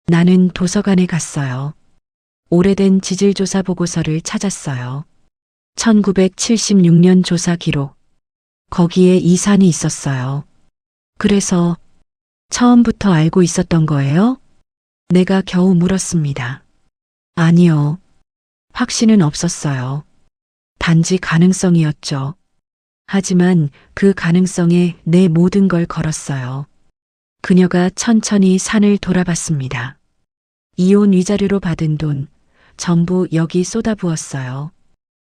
나는 도서관에 갔어요. 오래된 지질조사 보고서를 찾았어요. 1976년 조사 기록. 거기에 이 산이 있었어요. 그래서 처음부터 알고 있었던 거예요? 내가 겨우 물었습니다. 아니요. 확신은 없었어요. 단지 가능성이었죠. 하지만 그 가능성에 내 모든 걸 걸었어요. 그녀가 천천히 산을 돌아봤습니다. 이혼 위자료로 받은 돈 전부 여기 쏟아부었어요.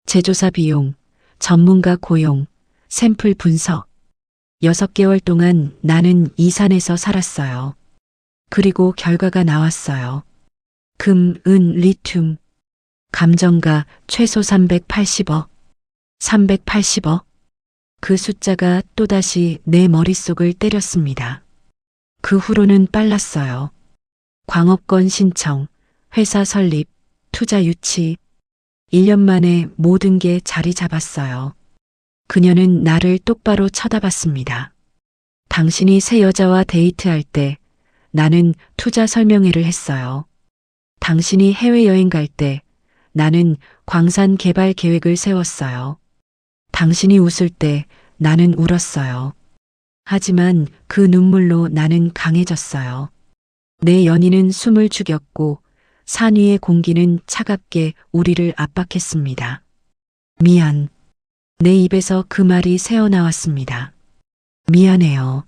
재조사 비용, 전문가 고용, 샘플 분석. 6개월 동안 나는 이 산에서 살았어요. 그리고 결과가 나왔어요. 금, 은, 리튬. 감정가 최소 380억. 380억. 그 숫자가 또다시 내 머릿속을 때렸습니다. 그 후로는 빨랐어요. 광업권 신청, 회사 설립, 투자 유치. 1년 만에 모든 게 자리 잡았어요. 그녀는 나를 똑바로 쳐다봤습니다. 당신이 새 여자와 데이트할 때 나는 투자 설명회를 했어요. 당신이 해외여행 갈 때 나는 광산 개발 계획을 세웠어요. 당신이 웃을 때 나는 울었어요. 하지만 그 눈물로 나는 강해졌어요. 내 연인은 숨을 죽였고 산 위의 공기는 차갑게 우리를 압박했습니다. 미안. 내 입에서 그 말이 새어나왔습니다. 미안해요.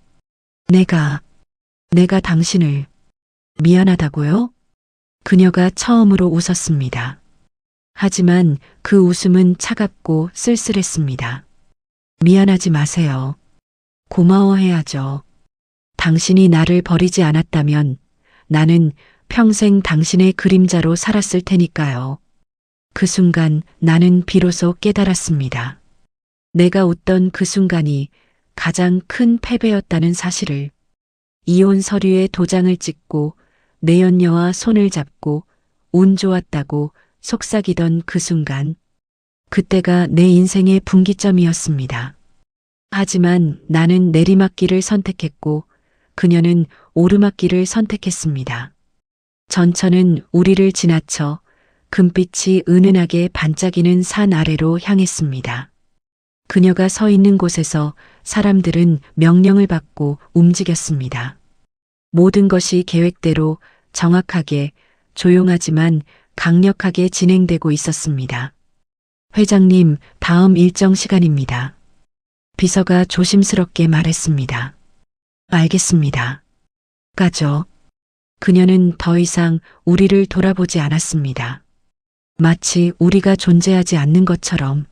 내가 당신을 미안하다고요? 그녀가 처음으로 웃었습니다. 하지만 그 웃음은 차갑고 쓸쓸했습니다. 미안하지 마세요. 고마워해야죠. 당신이 나를 버리지 않았다면 나는 평생 당신의 그림자로 살았을 테니까요. 그 순간 나는 비로소 깨달았습니다. 내가 웃던 그 순간이 가장 큰 패배였다는 사실을. 이혼 서류에 도장을 찍고 내연녀와 손을 잡고 운 좋았다고 속삭이던 그 순간. 그때가 내 인생의 분기점이었습니다. 하지만 나는 내리막길을 선택했고 그녀는 오르막길을 선택했습니다. 전철은 우리를 지나쳐 금빛이 은은하게 반짝이는 산 아래로 향했습니다. 그녀가 서 있는 곳에서 사람들은 명령을 받고 움직였습니다. 모든 것이 계획대로 정확하게 조용하지만 강력하게 진행되고 있었습니다. 회장님, 다음 일정 시간입니다. 비서가 조심스럽게 말했습니다. 알겠습니다. 가죠. 그녀는 더 이상 우리를 돌아보지 않았습니다. 마치 우리가 존재하지 않는 것처럼.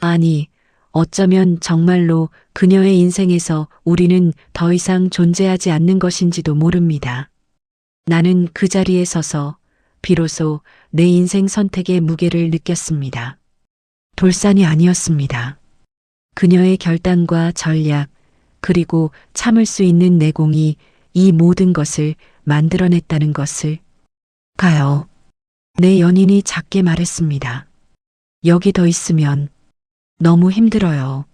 아니, 어쩌면 정말로 그녀의 인생에서 우리는 더 이상 존재하지 않는 것인지도 모릅니다. 나는 그 자리에 서서 비로소 내 인생 선택의 무게를 느꼈습니다. 돌산이 아니었습니다. 그녀의 결단과 전략, 그리고 참을 수 있는 내공이 이 모든 것을 만들어냈다는 것을. 가요. 내 연인이 작게 말했습니다. 여기 더 있으면 너무 힘들어요.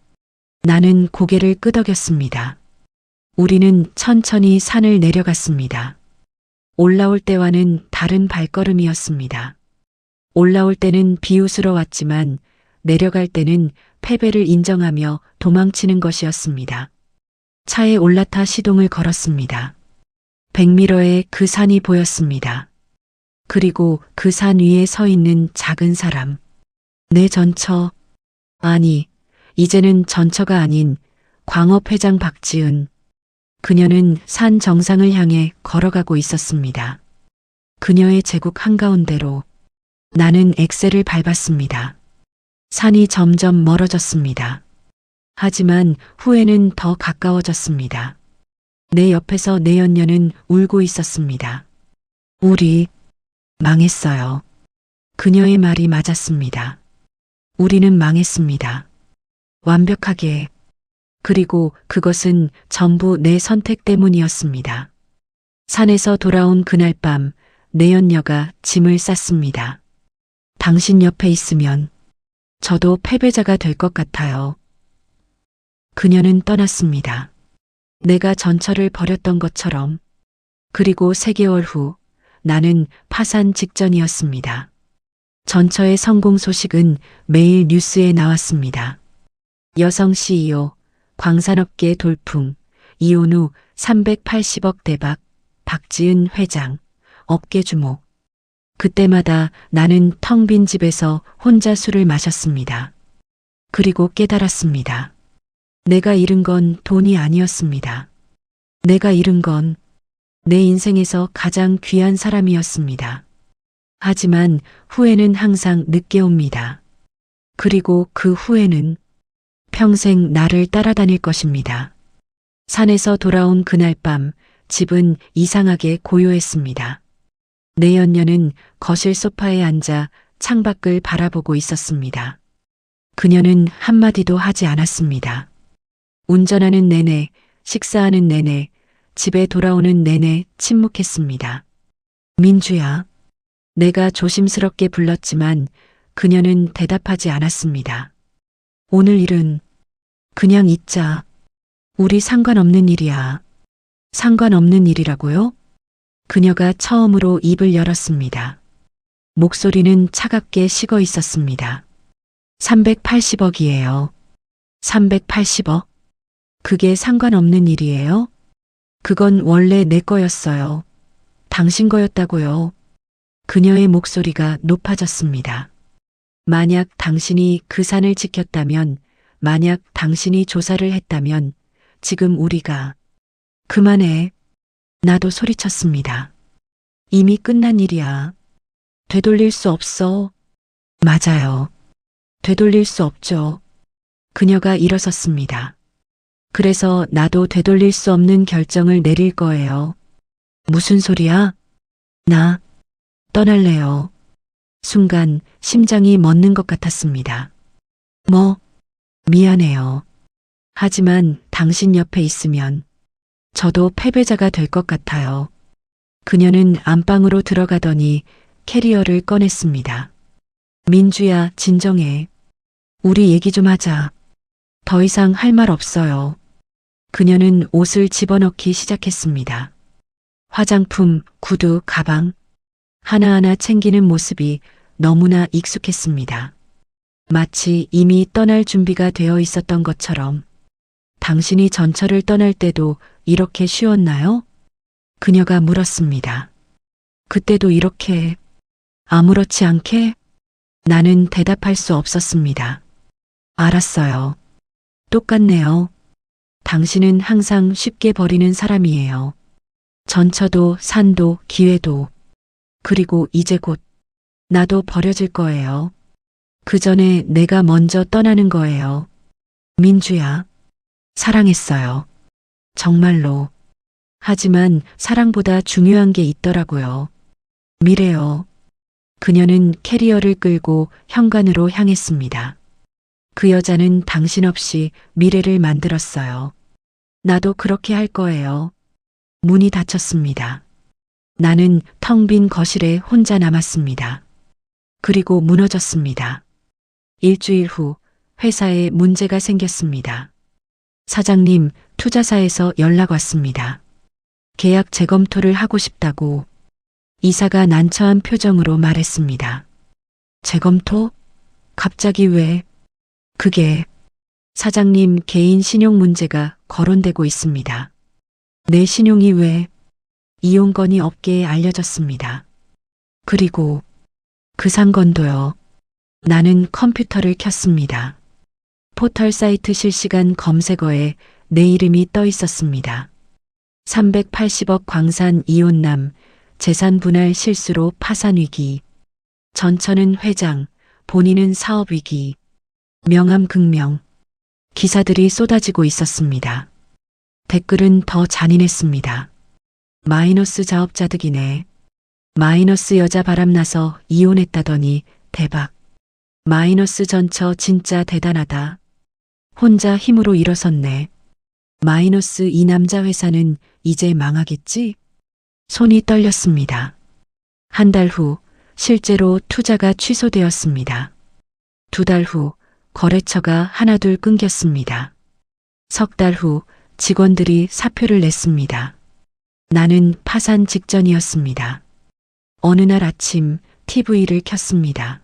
나는 고개를 끄덕였습니다. 우리는 천천히 산을 내려갔습니다. 올라올 때와는 다른 발걸음이었습니다. 올라올 때는 비웃으러왔지만 내려갈 때는 패배를 인정하며 도망치는 것이었습니다. 차에 올라타 시동을 걸었습니다. 100미러에 그 산이 보였습니다. 그리고 그 산 위에 서 있는 작은 사람. 내 전처. 아니, 이제는 전처가 아닌 광업회장 박지은. 그녀는 산 정상을 향해 걸어가고 있었습니다. 그녀의 제국 한가운데로. 나는 엑셀을 밟았습니다. 산이 점점 멀어졌습니다. 하지만 후회는 더 가까워졌습니다. 내 옆에서 내연녀는 울고 있었습니다. 우리 망했어요. 그녀의 말이 맞았습니다. 우리는 망했습니다. 완벽하게. 그리고 그것은 전부 내 선택 때문이었습니다. 산에서 돌아온 그날 밤 내연녀가 짐을 쌌습니다. 당신 옆에 있으면 저도 패배자가 될 것 같아요. 그녀는 떠났습니다. 내가 전철을 버렸던 것처럼. 그리고 3개월 후 나는 파산 직전이었습니다. 전처의 성공 소식은 매일 뉴스에 나왔습니다. 여성 CEO, 광산업계 돌풍, 이혼 후 380억 대박, 박지은 회장, 업계 주목. 그때마다 나는 텅 빈 집에서 혼자 술을 마셨습니다. 그리고 깨달았습니다. 내가 잃은 건 돈이 아니었습니다. 내가 잃은 건 내 인생에서 가장 귀한 사람이었습니다. 하지만 후회는 항상 늦게 옵니다. 그리고 그 후회는 평생 나를 따라다닐 것입니다. 산에서 돌아온 그날 밤 집은 이상하게 고요했습니다. 내연녀는 거실 소파에 앉아 창밖을 바라보고 있었습니다. 그녀는 한마디도 하지 않았습니다. 운전하는 내내, 식사하는 내내, 집에 돌아오는 내내 침묵했습니다. 민주야. 내가 조심스럽게 불렀지만 그녀는 대답하지 않았습니다. 오늘 일은 그냥 잊자. 우리 상관없는 일이야. 상관없는 일이라고요? 그녀가 처음으로 입을 열었습니다. 목소리는 차갑게 식어 있었습니다. 380억이에요. 380억? 그게 상관없는 일이에요? 그건 원래 내 거였어요. 당신 거였다고요. 그녀의 목소리가 높아졌습니다. 만약 당신이 그 산을 지켰다면, 만약 당신이 조사를 했다면, 지금 우리가. 그만해. 나도 소리쳤습니다. 이미 끝난 일이야. 되돌릴 수 없어. 맞아요. 되돌릴 수 없죠. 그녀가 일어섰습니다. 그래서 나도 되돌릴 수 없는 결정을 내릴 거예요. 무슨 소리야? 나 떠날래요. 순간 심장이 멎는 것 같았습니다. 뭐, 미안해요. 하지만 당신 옆에 있으면 저도 패배자가 될 것 같아요. 그녀는 안방으로 들어가더니 캐리어를 꺼냈습니다. 민주야, 진정해. 우리 얘기 좀 하자. 더 이상 할 말 없어요. 그녀는 옷을 집어넣기 시작했습니다. 화장품, 구두, 가방. 하나하나 챙기는 모습이 너무나 익숙했습니다. 마치 이미 떠날 준비가 되어 있었던 것처럼. 당신이 전철을 떠날 때도 이렇게 쉬웠나요? 그녀가 물었습니다. 그때도 이렇게 아무렇지 않게? 나는 대답할 수 없었습니다. 알았어요. 똑같네요. 당신은 항상 쉽게 버리는 사람이에요. 전처도 산도 기회도. 그리고 이제 곧 나도 버려질 거예요. 그 전에 내가 먼저 떠나는 거예요. 민주야. 사랑했어요. 정말로. 하지만 사랑보다 중요한 게 있더라고요. 미래요. 그녀는 캐리어를 끌고 현관으로 향했습니다. 그 여자는 당신 없이 미래를 만들었어요. 나도 그렇게 할 거예요. 문이 닫혔습니다. 나는 텅 빈 거실에 혼자 남았습니다. 그리고 무너졌습니다. 일주일 후 회사에 문제가 생겼습니다. 사장님, 투자사에서 연락 왔습니다. 계약 재검토를 하고 싶다고. 이사가 난처한 표정으로 말했습니다. 재검토? 갑자기 왜? 그게 사장님 개인 신용 문제가 거론되고 있습니다. 내 신용이 왜? 이용건이 업계에 알려졌습니다. 그리고 그 상건도요. 나는 컴퓨터를 켰습니다. 포털 사이트 실시간 검색어에 내 이름이 떠 있었습니다. 380억 광산 이혼남, 재산 분할 실수로 파산 위기. 전처는 회장, 본인은 사업 위기. 명함 극명. 기사들이 쏟아지고 있었습니다. 댓글은 더 잔인했습니다. 마이너스 자업자득이네. 마이너스 여자 바람나서 이혼했다더니 대박. 마이너스 전처 진짜 대단하다. 혼자 힘으로 일어섰네. 마이너스 이 남자 회사는 이제 망하겠지? 손이 떨렸습니다. 한 달 후 실제로 투자가 취소되었습니다. 2달 후 거래처가 하나둘 끊겼습니다. 3달 후 직원들이 사표를 냈습니다. 나는 파산 직전이었습니다. 어느 날 아침 TV를 켰습니다.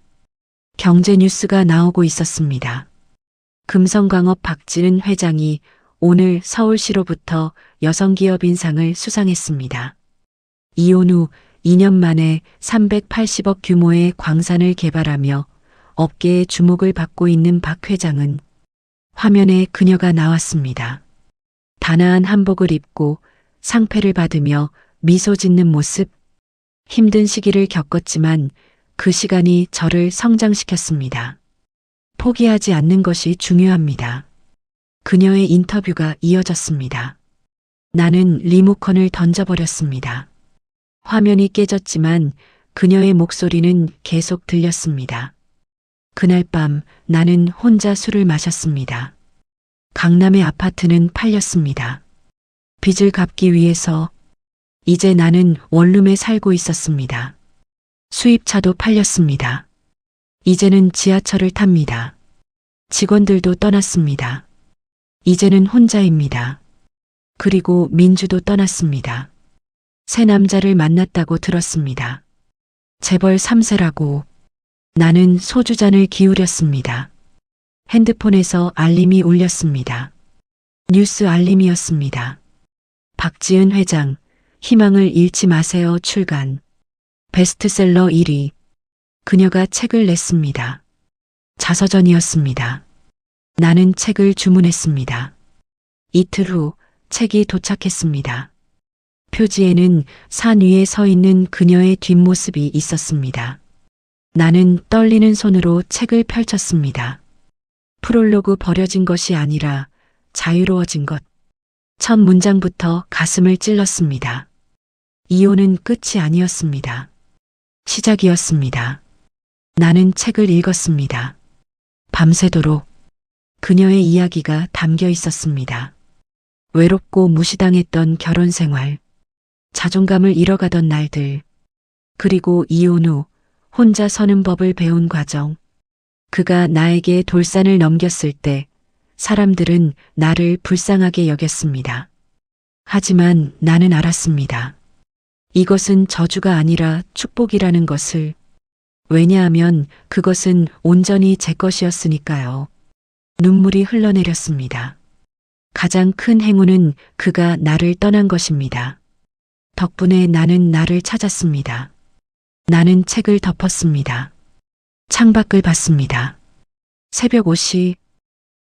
경제 뉴스가 나오고 있었습니다. 금성광업 박진은 회장이 오늘 서울시로부터 여성기업 인상을 수상했습니다. 이혼 후 2년 만에 380억 규모의 광산을 개발하며 업계의 주목을 받고 있는 박 회장은 화면에 그녀가 나왔습니다. 단아한 한복을 입고 상패를 받으며 미소 짓는 모습. 힘든 시기를 겪었지만 그 시간이 저를 성장시켰습니다. 포기하지 않는 것이 중요합니다. 그녀의 인터뷰가 이어졌습니다. 나는 리모컨을 던져버렸습니다. 화면이 깨졌지만 그녀의 목소리는 계속 들렸습니다. 그날 밤 나는 혼자 술을 마셨습니다. 강남의 아파트는 팔렸습니다. 빚을 갚기 위해서. 이제 나는 원룸에 살고 있었습니다. 수입차도 팔렸습니다. 이제는 지하철을 탑니다. 직원들도 떠났습니다. 이제는 혼자입니다. 그리고 민주도 떠났습니다. 새 남자를 만났다고 들었습니다. 재벌 3세라고. 나는 소주잔을 기울였습니다. 핸드폰에서 알림이 울렸습니다. 뉴스 알림이었습니다. 박지은 회장, 희망을 잃지 마세요 출간. 베스트셀러 1위. 그녀가 책을 냈습니다. 자서전이었습니다. 나는 책을 주문했습니다. 이틀 후 책이 도착했습니다. 표지에는 산 위에 서 있는 그녀의 뒷모습이 있었습니다. 나는 떨리는 손으로 책을 펼쳤습니다. 프롤로그 버려진 것이 아니라 자유로워진 것. 첫 문장부터 가슴을 찔렀습니다. 이혼은 끝이 아니었습니다. 시작이었습니다. 나는 책을 읽었습니다. 밤새도록 그녀의 이야기가 담겨 있었습니다. 외롭고 무시당했던 결혼 생활, 자존감을 잃어가던 날들, 그리고 이혼 후 혼자 서는 법을 배운 과정. 그가 나에게 돌산을 넘겼을 때 사람들은 나를 불쌍하게 여겼습니다. 하지만 나는 알았습니다. 이것은 저주가 아니라 축복이라는 것을. 왜냐하면 그것은 온전히 제 것이었으니까요. 눈물이 흘러내렸습니다. 가장 큰 행운은 그가 나를 떠난 것입니다. 덕분에 나는 나를 찾았습니다. 나는 책을 덮었습니다. 창밖을 봤습니다. 새벽 5시,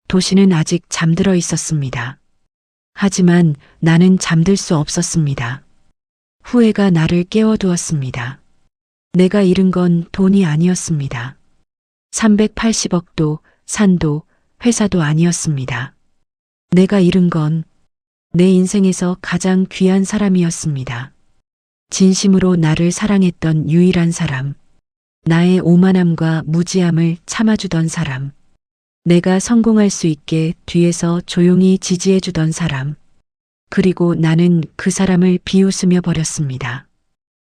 도시는 아직 잠들어 있었습니다. 하지만 나는 잠들 수 없었습니다. 후회가 나를 깨워두었습니다. 내가 잃은 건 돈이 아니었습니다. 380억도, 산도, 회사도 아니었습니다. 내가 잃은 건 내 인생에서 가장 귀한 사람이었습니다. 진심으로 나를 사랑했던 유일한 사람. 나의 오만함과 무지함을 참아주던 사람. 내가 성공할 수 있게 뒤에서 조용히 지지해주던 사람. 그리고 나는 그 사람을 비웃으며 버렸습니다.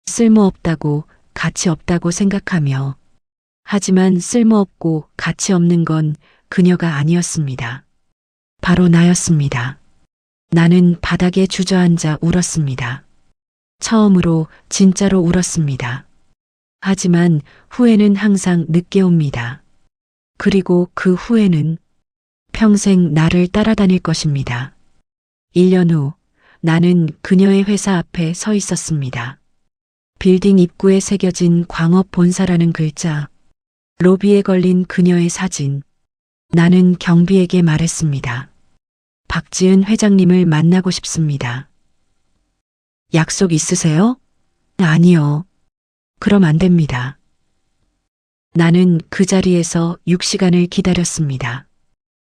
쓸모없다고, 가치 없다고 생각하며. 하지만 쓸모없고 가치 없는 건 그녀가 아니었습니다. 바로 나였습니다. 나는 바닥에 주저앉아 울었습니다. 처음으로 진짜로 울었습니다. 하지만 후회는 항상 늦게 옵니다. 그리고 그 후회는 평생 나를 따라다닐 것입니다. 1년 후 나는 그녀의 회사 앞에 서 있었습니다. 빌딩 입구에 새겨진 광업 본사라는 글자, 로비에 걸린 그녀의 사진. 나는 경비에게 말했습니다. 박지은 회장님을 만나고 싶습니다. 약속 있으세요? 아니요. 그럼 안 됩니다. 나는 그 자리에서 6시간을 기다렸습니다.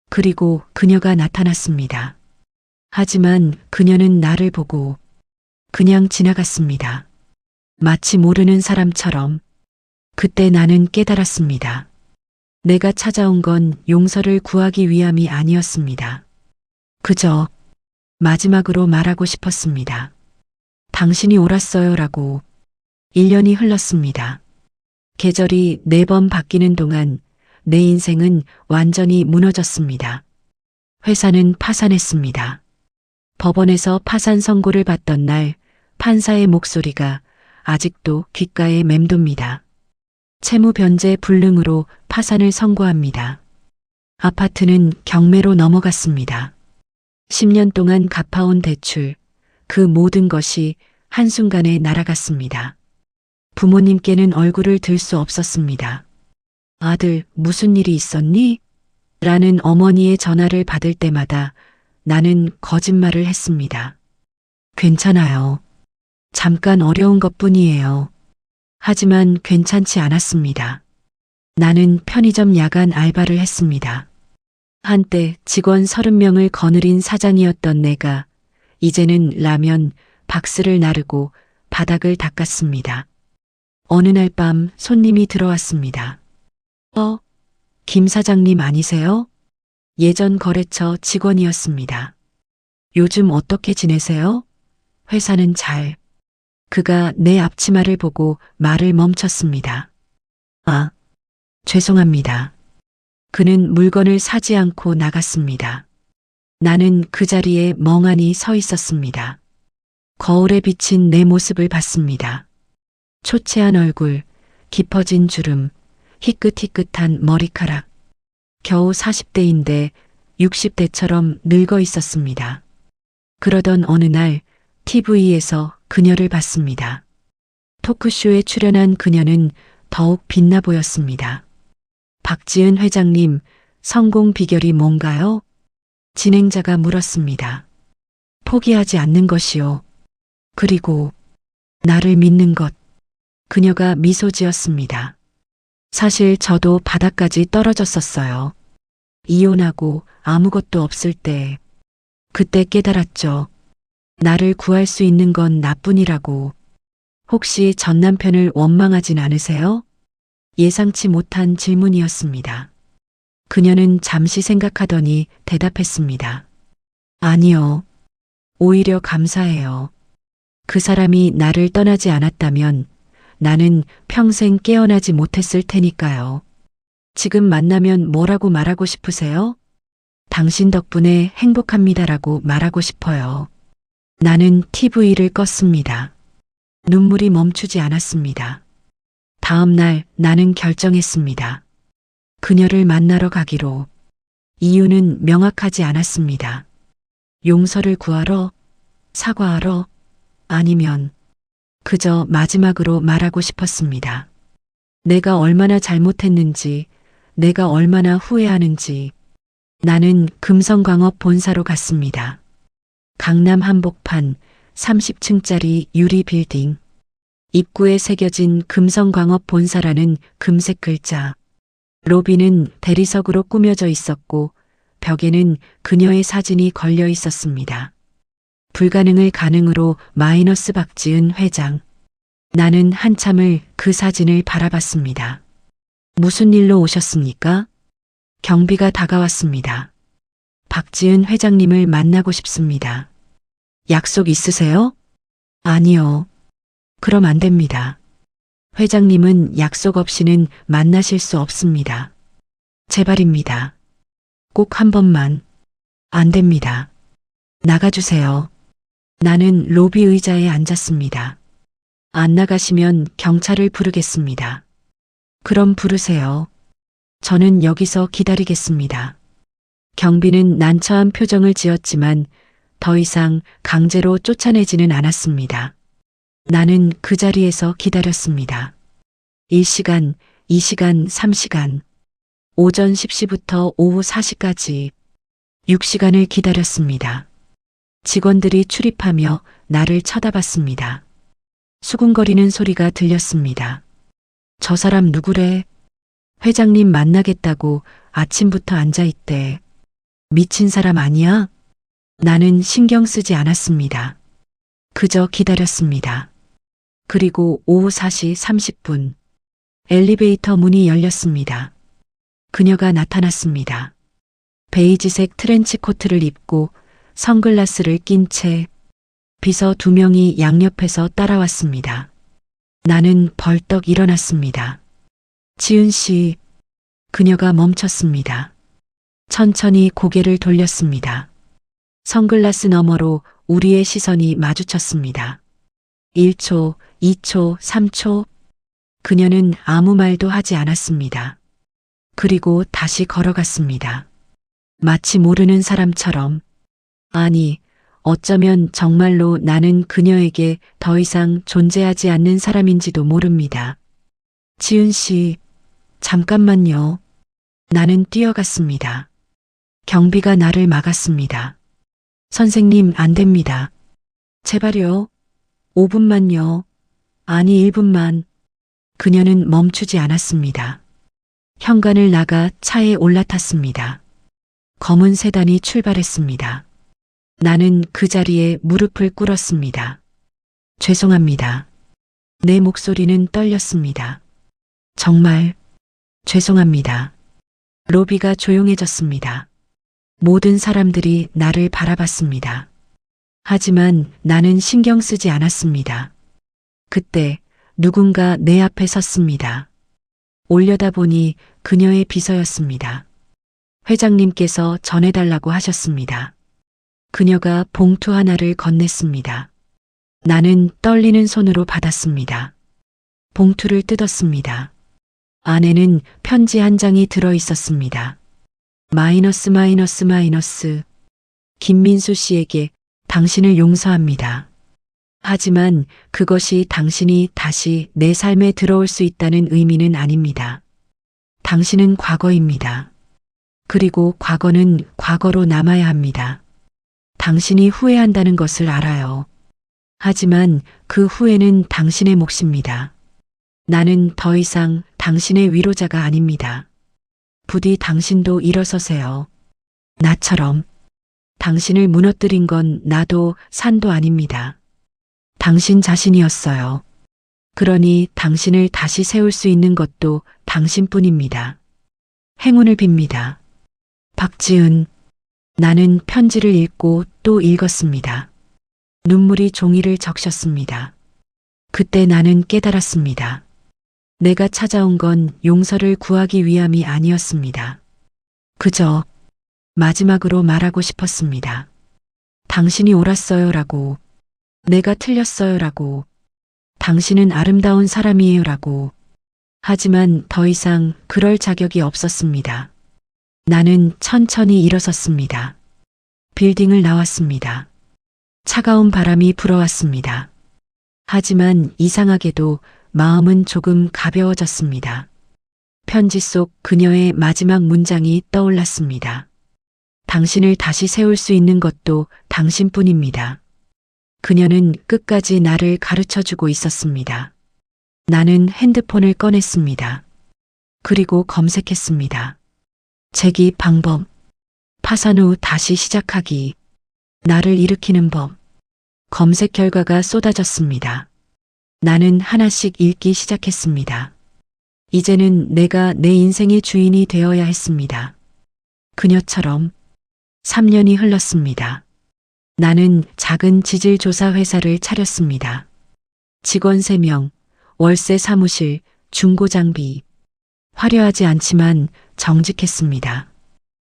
그리고 그녀가 나타났습니다. 하지만 그녀는 나를 보고 그냥 지나갔습니다. 마치 모르는 사람처럼. 그때 나는 깨달았습니다. 내가 찾아온 건 용서를 구하기 위함이 아니었습니다. 그저 마지막으로 말하고 싶었습니다. 당신이 옳았어요라고. 1년이 흘렀습니다. 계절이 4번 바뀌는 동안 내 인생은 완전히 무너졌습니다. 회사는 파산했습니다. 법원에서 파산 선고를 받던 날 판사의 목소리가 아직도 귓가에 맴돕니다. 채무 변제 불능으로 파산을 선고합니다. 아파트는 경매로 넘어갔습니다. 10년 동안 갚아온 대출, 그 모든 것이 한순간에 날아갔습니다. 부모님께는 얼굴을 들 수 없었습니다. 아들, 무슨 일이 있었니? 라는 어머니의 전화를 받을 때마다 나는 거짓말을 했습니다. 괜찮아요. 잠깐 어려운 것뿐이에요. 하지만 괜찮지 않았습니다. 나는 편의점 야간 알바를 했습니다. 한때 직원 30명을 거느린 사장이었던 내가 이제는 라면 박스를 나르고 바닥을 닦았습니다. 어느 날 밤 손님이 들어왔습니다. 김 사장님 아니세요? 예전 거래처 직원이었습니다. 요즘 어떻게 지내세요? 회사는 잘. 그가 내 앞치마를 보고 말을 멈췄습니다. 아, 죄송합니다. 그는 물건을 사지 않고 나갔습니다. 나는 그 자리에 멍하니 서 있었습니다. 거울에 비친 내 모습을 봤습니다. 초췌한 얼굴, 깊어진 주름, 희끗희끗한 머리카락. 겨우 40대인데 60대처럼 늙어 있었습니다. 그러던 어느 날 TV에서 그녀를 봤습니다. 토크쇼에 출연한 그녀는 더욱 빛나 보였습니다. 박지은 회장님, 성공 비결이 뭔가요? 진행자가 물었습니다. 포기하지 않는 것이요. 그리고 나를 믿는 것. 그녀가 미소 지었습니다. 사실 저도 바닥까지 떨어졌었어요. 이혼하고 아무것도 없을 때. 그때 깨달았죠. 나를 구할 수 있는 건 나뿐이라고. 혹시 전 남편을 원망하진 않으세요? 예상치 못한 질문이었습니다. 그녀는 잠시 생각하더니 대답했습니다. 아니요. 오히려 감사해요. 그 사람이 나를 떠나지 않았다면 나는 평생 깨어나지 못했을 테니까요. 지금 만나면 뭐라고 말하고 싶으세요? 당신 덕분에 행복합니다라고 말하고 싶어요. 나는 TV를 껐습니다. 눈물이 멈추지 않았습니다. 다음 날 나는 결정했습니다. 그녀를 만나러 가기로. 이유는 명확하지 않았습니다. 용서를 구하러, 사과하러, 아니면 그저 마지막으로 말하고 싶었습니다. 내가 얼마나 잘못했는지, 내가 얼마나 후회하는지. 나는 금성광업 본사로 갔습니다. 강남 한복판 30층짜리 유리 빌딩. 입구에 새겨진 금성광업 본사라는 금색 글자. 로비는 대리석으로 꾸며져 있었고 벽에는 그녀의 사진이 걸려 있었습니다. 불가능을 가능으로 마이너스 박지은 회장. 나는 한참을 그 사진을 바라봤습니다. 무슨 일로 오셨습니까? 경비가 다가왔습니다. 박지은 회장님을 만나고 싶습니다. 약속 있으세요? 아니요. 그럼 안 됩니다. 회장님은 약속 없이는 만나실 수 없습니다. 제발입니다. 꼭 한 번만. 안 됩니다. 나가주세요. 나는 로비 의자에 앉았습니다. 안 나가시면 경찰을 부르겠습니다. 그럼 부르세요. 저는 여기서 기다리겠습니다. 경비는 난처한 표정을 지었지만 더 이상 강제로 쫓아내지는 않았습니다. 나는 그 자리에서 기다렸습니다. 1시간, 2시간, 3시간. 오전 10시부터 오후 4시까지 6시간을 기다렸습니다. 직원들이 출입하며 나를 쳐다봤습니다. 수군거리는 소리가 들렸습니다. 저 사람 누구래? 회장님 만나겠다고 아침부터 앉아있대. 미친 사람 아니야? 나는 신경 쓰지 않았습니다. 그저 기다렸습니다. 그리고 오후 4시 30분. 엘리베이터 문이 열렸습니다. 그녀가 나타났습니다. 베이지색 트렌치 코트를 입고 선글라스를 낀 채 비서 2명이 양옆에서 따라왔습니다. 나는 벌떡 일어났습니다. 지은 씨. 그녀가 멈췄습니다. 천천히 고개를 돌렸습니다. 선글라스 너머로 우리의 시선이 마주쳤습니다. 1초, 2초, 3초. 그녀는 아무 말도 하지 않았습니다. 그리고 다시 걸어갔습니다. 마치 모르는 사람처럼. 아니, 어쩌면 정말로 나는 그녀에게 더 이상 존재하지 않는 사람인지도 모릅니다. 지은 씨, 잠깐만요. 나는 뛰어갔습니다. 경비가 나를 막았습니다. 선생님, 안 됩니다. 제발요. 5분만요. 아니, 1분만. 그녀는 멈추지 않았습니다. 현관을 나가 차에 올라탔습니다. 검은 세단이 출발했습니다. 나는 그 자리에 무릎을 꿇었습니다. 죄송합니다. 내 목소리는 떨렸습니다. 정말 죄송합니다. 로비가 조용해졌습니다. 모든 사람들이 나를 바라봤습니다. 하지만 나는 신경 쓰지 않았습니다. 그때 누군가 내 앞에 섰습니다. 올려다보니 그녀의 비서였습니다. 회장님께서 전해달라고 하셨습니다. 그녀가 봉투 하나를 건넸습니다. 나는 떨리는 손으로 받았습니다. 봉투를 뜯었습니다. 안에는 편지 한 장이 들어 있었습니다. 마이너스 마이너스 마이너스. 김민수 씨에게 당신을 용서합니다. 하지만 그것이 당신이 다시 내 삶에 들어올 수 있다는 의미는 아닙니다. 당신은 과거입니다. 그리고 과거는 과거로 남아야 합니다. 당신이 후회한다는 것을 알아요. 하지만 그 후회는 당신의 몫입니다. 나는 더 이상 당신의 위로자가 아닙니다. 부디 당신도 일어서세요. 나처럼. 당신을 무너뜨린 건 나도 산도 아닙니다. 당신 자신이었어요. 그러니 당신을 다시 세울 수 있는 것도 당신뿐입니다. 행운을 빕니다. 박지은. 나는 편지를 읽고 또 읽었습니다. 눈물이 종이를 적셨습니다. 그때 나는 깨달았습니다. 내가 찾아온 건 용서를 구하기 위함이 아니었습니다. 그저 마지막으로 말하고 싶었습니다. 당신이 옳았어요라고, 내가 틀렸어요라고, 당신은 아름다운 사람이에요라고. 하지만 더 이상 그럴 자격이 없었습니다. 나는 천천히 일어섰습니다. 빌딩을 나왔습니다. 차가운 바람이 불어왔습니다. 하지만 이상하게도 마음은 조금 가벼워졌습니다. 편지 속 그녀의 마지막 문장이 떠올랐습니다. 당신을 다시 세울 수 있는 것도 당신뿐입니다. 그녀는 끝까지 나를 가르쳐주고 있었습니다. 나는 핸드폰을 꺼냈습니다. 그리고 검색했습니다. 재기 방법, 파산 후 다시 시작하기, 나를 일으키는 법. 검색 결과가 쏟아졌습니다. 나는 하나씩 읽기 시작했습니다. 이제는 내가 내 인생의 주인이 되어야 했습니다. 그녀처럼 3년이 흘렀습니다. 나는 작은 지질조사 회사를 차렸습니다. 직원 3명, 월세 사무실, 중고장비. 화려하지 않지만 정직했습니다.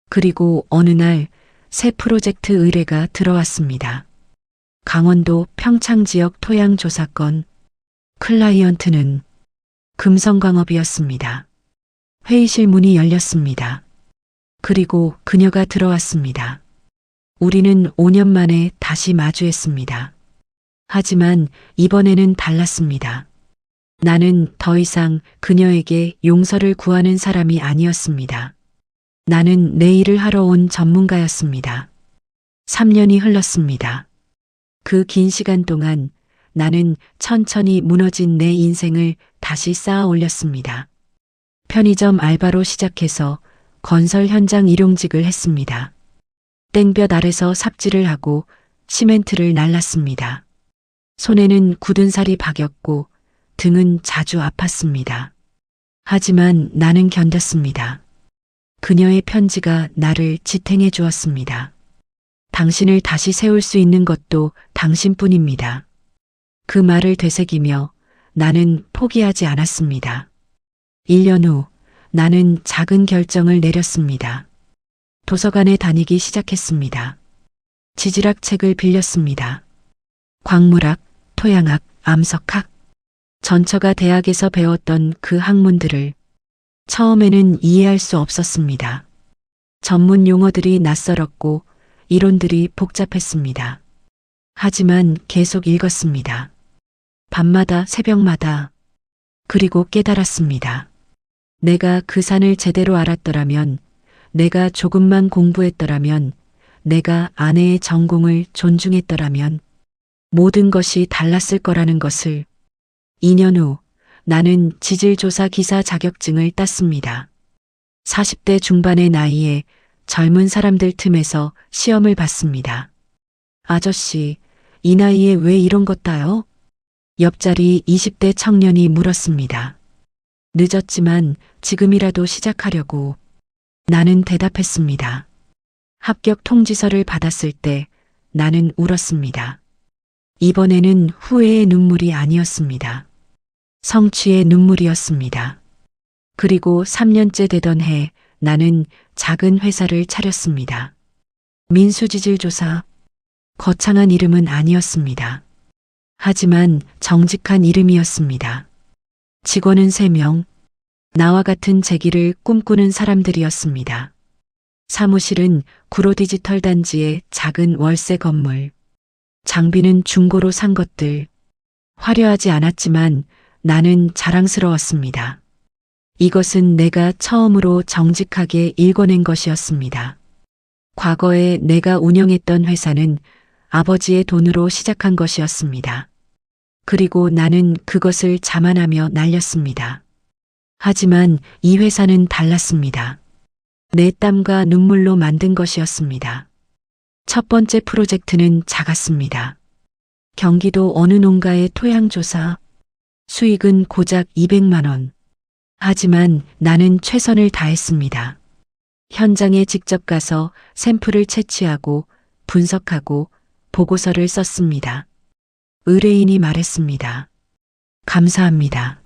그리고 어느 날 새 프로젝트 의뢰가 들어왔습니다. 강원도 평창 지역 토양 조사건. 클라이언트는 금성광업이었습니다. 회의실 문이 열렸습니다. 그리고 그녀가 들어왔습니다. 우리는 5년 만에 다시 마주했습니다. 하지만 이번에는 달랐습니다. 나는 더 이상 그녀에게 용서를 구하는 사람이 아니었습니다. 나는 내 일을 하러 온 전문가였습니다. 3년이 흘렀습니다. 그 긴 시간 동안 나는 천천히 무너진 내 인생을 다시 쌓아 올렸습니다. 편의점 알바로 시작해서 건설 현장 일용직을 했습니다. 땡볕 아래서 삽질을 하고 시멘트를 날랐습니다. 손에는 굳은 살이 박였고 등은 자주 아팠습니다. 하지만 나는 견뎠습니다. 그녀의 편지가 나를 지탱해 주었습니다. 당신을 다시 세울 수 있는 것도 당신뿐입니다. 그 말을 되새기며 나는 포기하지 않았습니다. 1년 후 나는 작은 결정을 내렸습니다. 도서관에 다니기 시작했습니다. 지질학 책을 빌렸습니다. 광물학, 토양학, 암석학. 전처가 대학에서 배웠던 그 학문들을 처음에는 이해할 수 없었습니다. 전문 용어들이 낯설었고 이론들이 복잡했습니다. 하지만 계속 읽었습니다. 밤마다 새벽마다. 그리고 깨달았습니다. 내가 그 산을 제대로 알았더라면, 내가 조금만 공부했더라면, 내가 아내의 전공을 존중했더라면 모든 것이 달랐을 거라는 것을. 2년 후 나는 지질조사 기사 자격증을 땄습니다. 40대 중반의 나이에 젊은 사람들 틈에서 시험을 봤습니다. 아저씨, 이 나이에 왜 이런 것 따요? 옆자리 20대 청년이 물었습니다. 늦었지만 지금이라도 시작하려고. 나는 대답했습니다. 합격 통지서를 받았을 때 나는 울었습니다. 이번에는 후회의 눈물이 아니었습니다. 성취의 눈물이었습니다. 그리고 3년째 되던 해 나는 작은 회사를 차렸습니다. 민수지질조사. 거창한 이름은 아니었습니다. 하지만 정직한 이름이었습니다. 직원은 3명. 나와 같은 재기를 꿈꾸는 사람들이었습니다. 사무실은 구로 디지털 단지의 작은 월세 건물. 장비는 중고로 산 것들. 화려하지 않았지만 나는 자랑스러웠습니다. 이것은 내가 처음으로 정직하게 읽어낸 것이었습니다. 과거에 내가 운영했던 회사는 아버지의 돈으로 시작한 것이었습니다. 그리고 나는 그것을 자만하며 날렸습니다. 하지만 이 회사는 달랐습니다. 내 땀과 눈물로 만든 것이었습니다. 첫 번째 프로젝트는 작았습니다. 경기도 어느 농가의 토양조사, 수익은 고작 200만 원. 하지만 나는 최선을 다했습니다. 현장에 직접 가서 샘플을 채취하고 분석하고 보고서를 썼습니다. 의뢰인이 말했습니다. 감사합니다.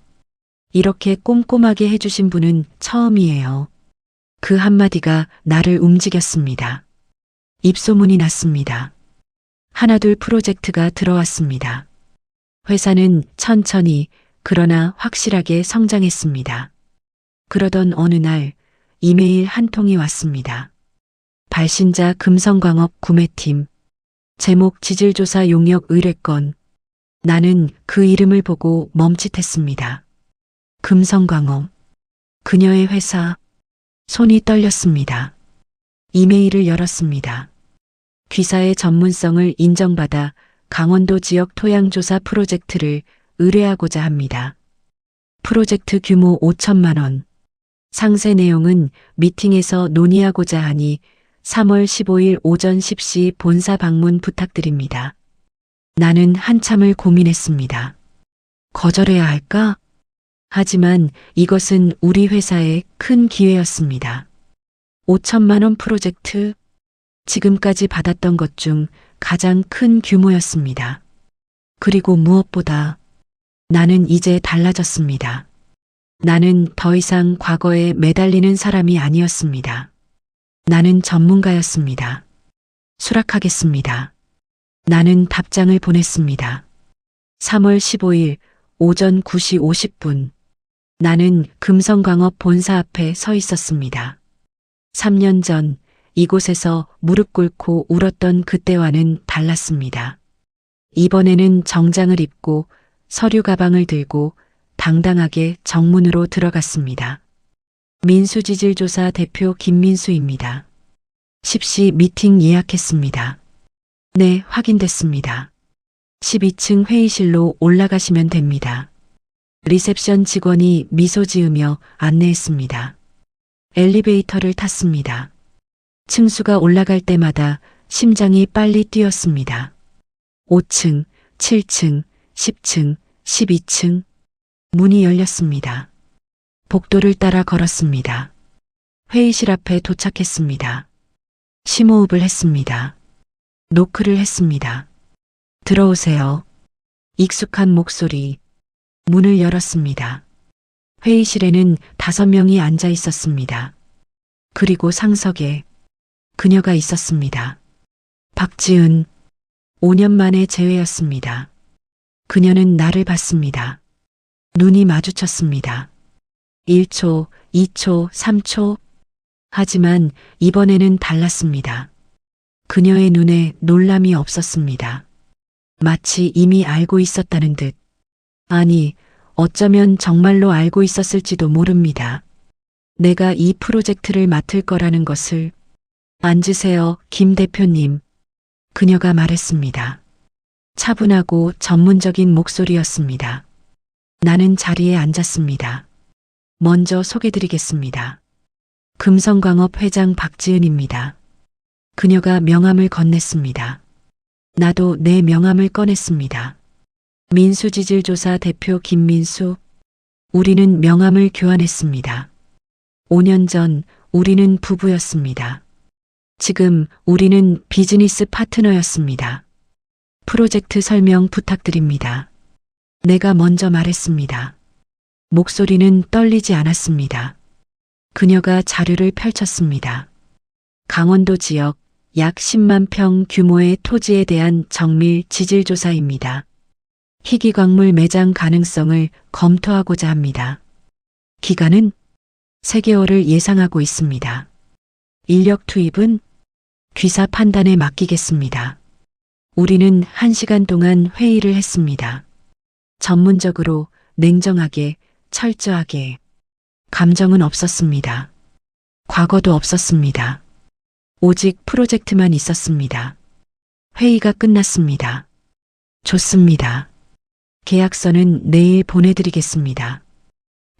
이렇게 꼼꼼하게 해주신 분은 처음이에요. 그 한마디가 나를 움직였습니다. 입소문이 났습니다. 하나둘 프로젝트가 들어왔습니다. 회사는 천천히 그러나 확실하게 성장했습니다. 그러던 어느 날 이메일 한 통이 왔습니다. 발신자 금성광업 구매팀, 제목 지질조사 용역 의뢰건. 나는 그 이름을 보고 멈칫했습니다. 금성광업. 그녀의 회사. 손이 떨렸습니다. 이메일을 열었습니다. 귀사의 전문성을 인정받아 강원도 지역 토양조사 프로젝트를 의뢰하고자 합니다. 프로젝트 규모 5천만 원. 상세 내용은 미팅에서 논의하고자 하니 3월 15일 오전 10시 본사 방문 부탁드립니다. 나는 한참을 고민했습니다. 거절해야 할까? 하지만 이것은 우리 회사의 큰 기회였습니다. 5천만 원 프로젝트. 지금까지 받았던 것 중 가장 큰 규모였습니다. 그리고 무엇보다 나는 이제 달라졌습니다. 나는 더 이상 과거에 매달리는 사람이 아니었습니다. 나는 전문가였습니다. 수락하겠습니다. 나는 답장을 보냈습니다. 3월 15일 오전 9시 50분. 나는 금성광업 본사 앞에 서 있었습니다. 3년 전 이곳에서 무릎 꿇고 울었던 그때와는 달랐습니다. 이번에는 정장을 입고 서류 가방을 들고 당당하게 정문으로 들어갔습니다. 민수지질조사 대표 김민수입니다. 10시 미팅 예약했습니다. 네, 확인됐습니다. 12층 회의실로 올라가시면 됩니다. 리셉션 직원이 미소 지으며 안내했습니다. 엘리베이터를 탔습니다. 층수가 올라갈 때마다 심장이 빨리 뛰었습니다. 5층, 7층, 10층, 12층. 문이 열렸습니다. 복도를 따라 걸었습니다. 회의실 앞에 도착했습니다. 심호흡을 했습니다. 노크를 했습니다. 들어오세요. 익숙한 목소리. 문을 열었습니다. 회의실에는 5명이 앉아 있었습니다. 그리고 상석에 그녀가 있었습니다. 박지은. 5년 만에 재회였습니다. 그녀는 나를 봤습니다. 눈이 마주쳤습니다. 1초, 2초, 3초. 하지만 이번에는 달랐습니다. 그녀의 눈에 놀람이 없었습니다. 마치 이미 알고 있었다는 듯. 아니, 어쩌면 정말로 알고 있었을지도 모릅니다. 내가 이 프로젝트를 맡을 거라는 것을. 앉으세요, 김 대표님. 그녀가 말했습니다. 차분하고 전문적인 목소리였습니다. 나는 자리에 앉았습니다. 먼저 소개드리겠습니다. 금성광업 회장 박지은입니다. 그녀가 명함을 건넸습니다. 나도 내 명함을 꺼냈습니다. 민수지질조사 대표 김민수. 우리는 명함을 교환했습니다. 5년 전 우리는 부부였습니다. 지금 우리는 비즈니스 파트너였습니다. 프로젝트 설명 부탁드립니다. 내가 먼저 말했습니다. 목소리는 떨리지 않았습니다. 그녀가 자료를 펼쳤습니다. 강원도 지역 약 10만 평 규모의 토지에 대한 정밀 지질조사입니다. 희귀광물 매장 가능성을 검토하고자 합니다. 기간은 3개월을 예상하고 있습니다. 인력 투입은 귀사 판단에 맡기겠습니다. 우리는 1시간 동안 회의를 했습니다. 전문적으로, 냉정하게, 철저하게. 감정은 없었습니다. 과거도 없었습니다. 오직 프로젝트만 있었습니다. 회의가 끝났습니다. 좋습니다. 계약서는 내일 보내드리겠습니다.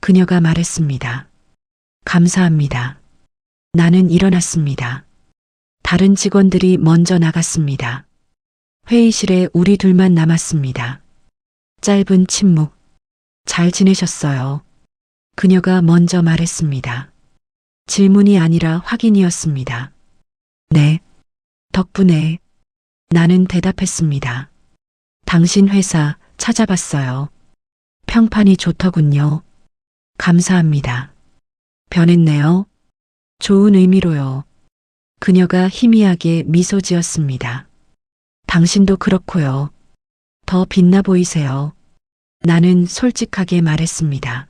그녀가 말했습니다. 감사합니다. 나는 일어났습니다. 다른 직원들이 먼저 나갔습니다. 회의실에 우리 둘만 남았습니다. 짧은 침묵. 잘 지내셨어요? 그녀가 먼저 말했습니다. 질문이 아니라 확인이었습니다. 네. 덕분에. 나는 대답했습니다. 당신 회사 찾아봤어요. 평판이 좋더군요. 감사합니다. 변했네요. 좋은 의미로요. 그녀가 희미하게 미소 지었습니다. 당신도 그렇고요. 더 빛나 보이세요. 나는 솔직하게 말했습니다.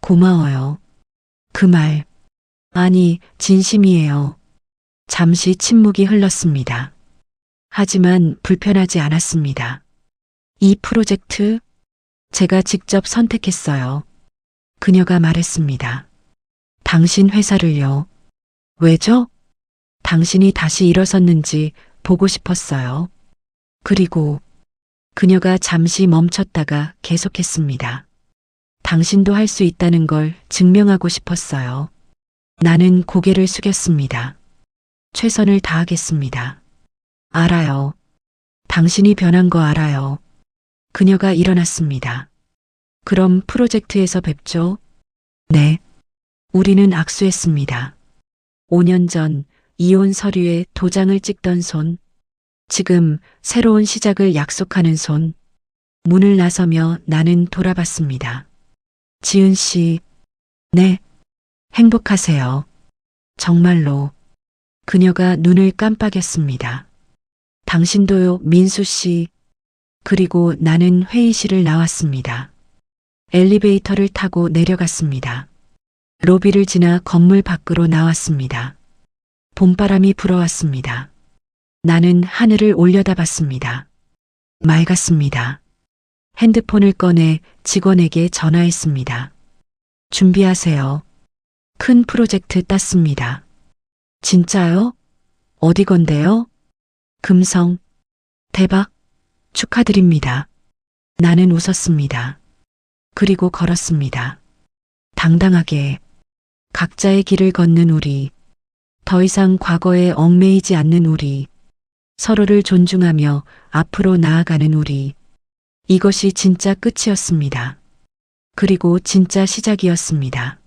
고마워요. 그 말. 아니, 진심이에요. 잠시 침묵이 흘렀습니다. 하지만 불편하지 않았습니다. 이 프로젝트? 제가 직접 선택했어요. 그녀가 말했습니다. 당신 회사를요. 왜죠? 당신이 다시 일어섰는지 보고 싶었어요. 그리고 그녀가 잠시 멈췄다가 계속했습니다. 당신도 할 수 있다는 걸 증명하고 싶었어요. 나는 고개를 숙였습니다. 최선을 다하겠습니다. 알아요. 당신이 변한 거 알아요. 그녀가 일어났습니다. 그럼 프로젝트에서 뵙죠? 네. 우리는 악수했습니다. 5년 전 이혼 서류에 도장을 찍던 손. 지금 새로운 시작을 약속하는 손. 문을 나서며 나는 돌아봤습니다. 지은 씨. 네. 행복하세요. 정말로. 그녀가 눈을 깜빡였습니다. 당신도요, 민수 씨. 그리고 나는 회의실을 나왔습니다. 엘리베이터를 타고 내려갔습니다. 로비를 지나 건물 밖으로 나왔습니다. 봄바람이 불어왔습니다. 나는 하늘을 올려다봤습니다. 맑았습니다. 핸드폰을 꺼내 직원에게 전화했습니다. 준비하세요. 큰 프로젝트 땄습니다. 진짜요? 어디 건데요? 금성. 대박. 축하드립니다. 나는 웃었습니다. 그리고 걸었습니다. 당당하게. 각자의 길을 걷는 우리. 더 이상 과거에 얽매이지 않는 우리. 서로를 존중하며 앞으로 나아가는 우리. 이것이 진짜 끝이었습니다. 그리고 진짜 시작이었습니다.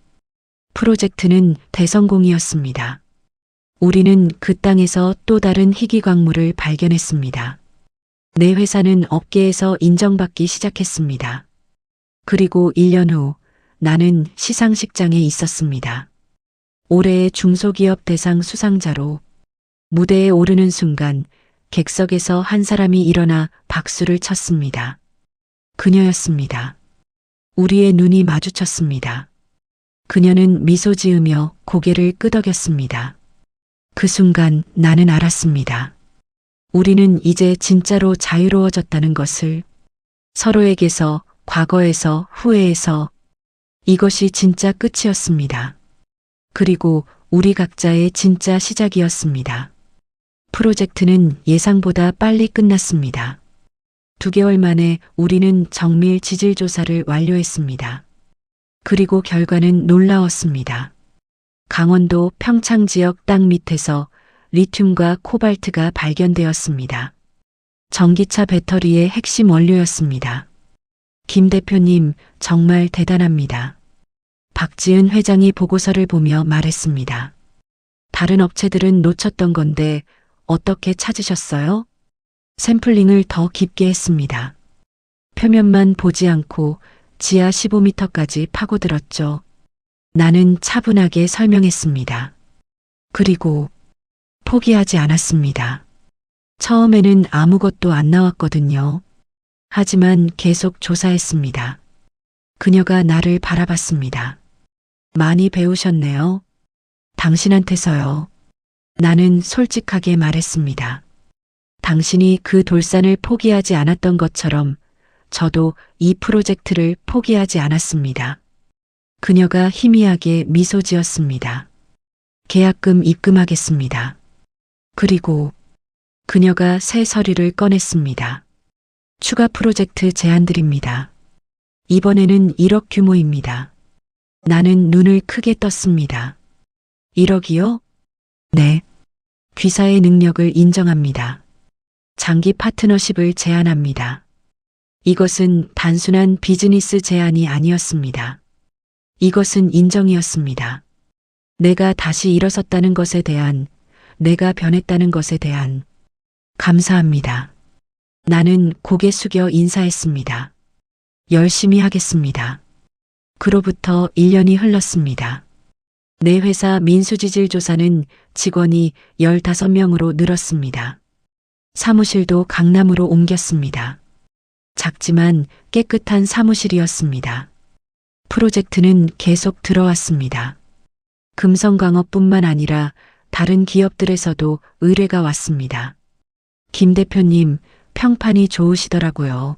프로젝트는 대성공이었습니다. 우리는 그 땅에서 또 다른 희귀광물을 발견했습니다. 내 회사는 업계에서 인정받기 시작했습니다. 그리고 1년 후 나는 시상식장에 있었습니다. 올해의 중소기업 대상 수상자로 무대에 오르는 순간 객석에서 한 사람이 일어나 박수를 쳤습니다. 그녀였습니다. 우리의 눈이 마주쳤습니다. 그녀는 미소 지으며 고개를 끄덕였습니다. 그 순간 나는 알았습니다. 우리는 이제 진짜로 자유로워졌다는 것을. 서로에게서, 과거에서, 후회에서. 이것이 진짜 끝이었습니다. 그리고 우리 각자의 진짜 시작이었습니다. 프로젝트는 예상보다 빨리 끝났습니다. 2개월 만에 우리는 정밀 지질 조사를 완료했습니다. 그리고 결과는 놀라웠습니다. 강원도 평창 지역 땅 밑에서 리튬과 코발트가 발견되었습니다. 전기차 배터리의 핵심 원료였습니다. 김 대표님, 정말 대단합니다. 박지은 회장이 보고서를 보며 말했습니다. 다른 업체들은 놓쳤던 건데 어떻게 찾으셨어요? 샘플링을 더 깊게 했습니다. 표면만 보지 않고 지하 15m까지 파고들었죠. 나는 차분하게 설명했습니다. 그리고 포기하지 않았습니다. 처음에는 아무것도 안 나왔거든요. 하지만 계속 조사했습니다. 그녀가 나를 바라봤습니다. 많이 배우셨네요. 당신한테서요. 나는 솔직하게 말했습니다. 당신이 그 돌산을 포기하지 않았던 것처럼 저도 이 프로젝트를 포기하지 않았습니다. 그녀가 희미하게 미소 지었습니다. 계약금 입금하겠습니다. 그리고 그녀가 새 서류를 꺼냈습니다. 추가 프로젝트 제안드립니다. 이번에는 1억 규모입니다. 나는 눈을 크게 떴습니다. 1억이요? 네. 귀사의 능력을 인정합니다. 장기 파트너십을 제안합니다. 이것은 단순한 비즈니스 제안이 아니었습니다. 이것은 인정이었습니다. 내가 다시 일어섰다는 것에 대한, 내가 변했다는 것에 대한 감사합니다. 나는 고개 숙여 인사했습니다. 열심히 하겠습니다. 그로부터 1년이 흘렀습니다. 내 회사 민수지질 조사는 직원이 15명으로 늘었습니다. 사무실도 강남으로 옮겼습니다. 작지만 깨끗한 사무실이었습니다. 프로젝트는 계속 들어왔습니다. 금성광업뿐만 아니라 다른 기업들에서도 의뢰가 왔습니다. 김 대표님, 평판이 좋으시더라고요.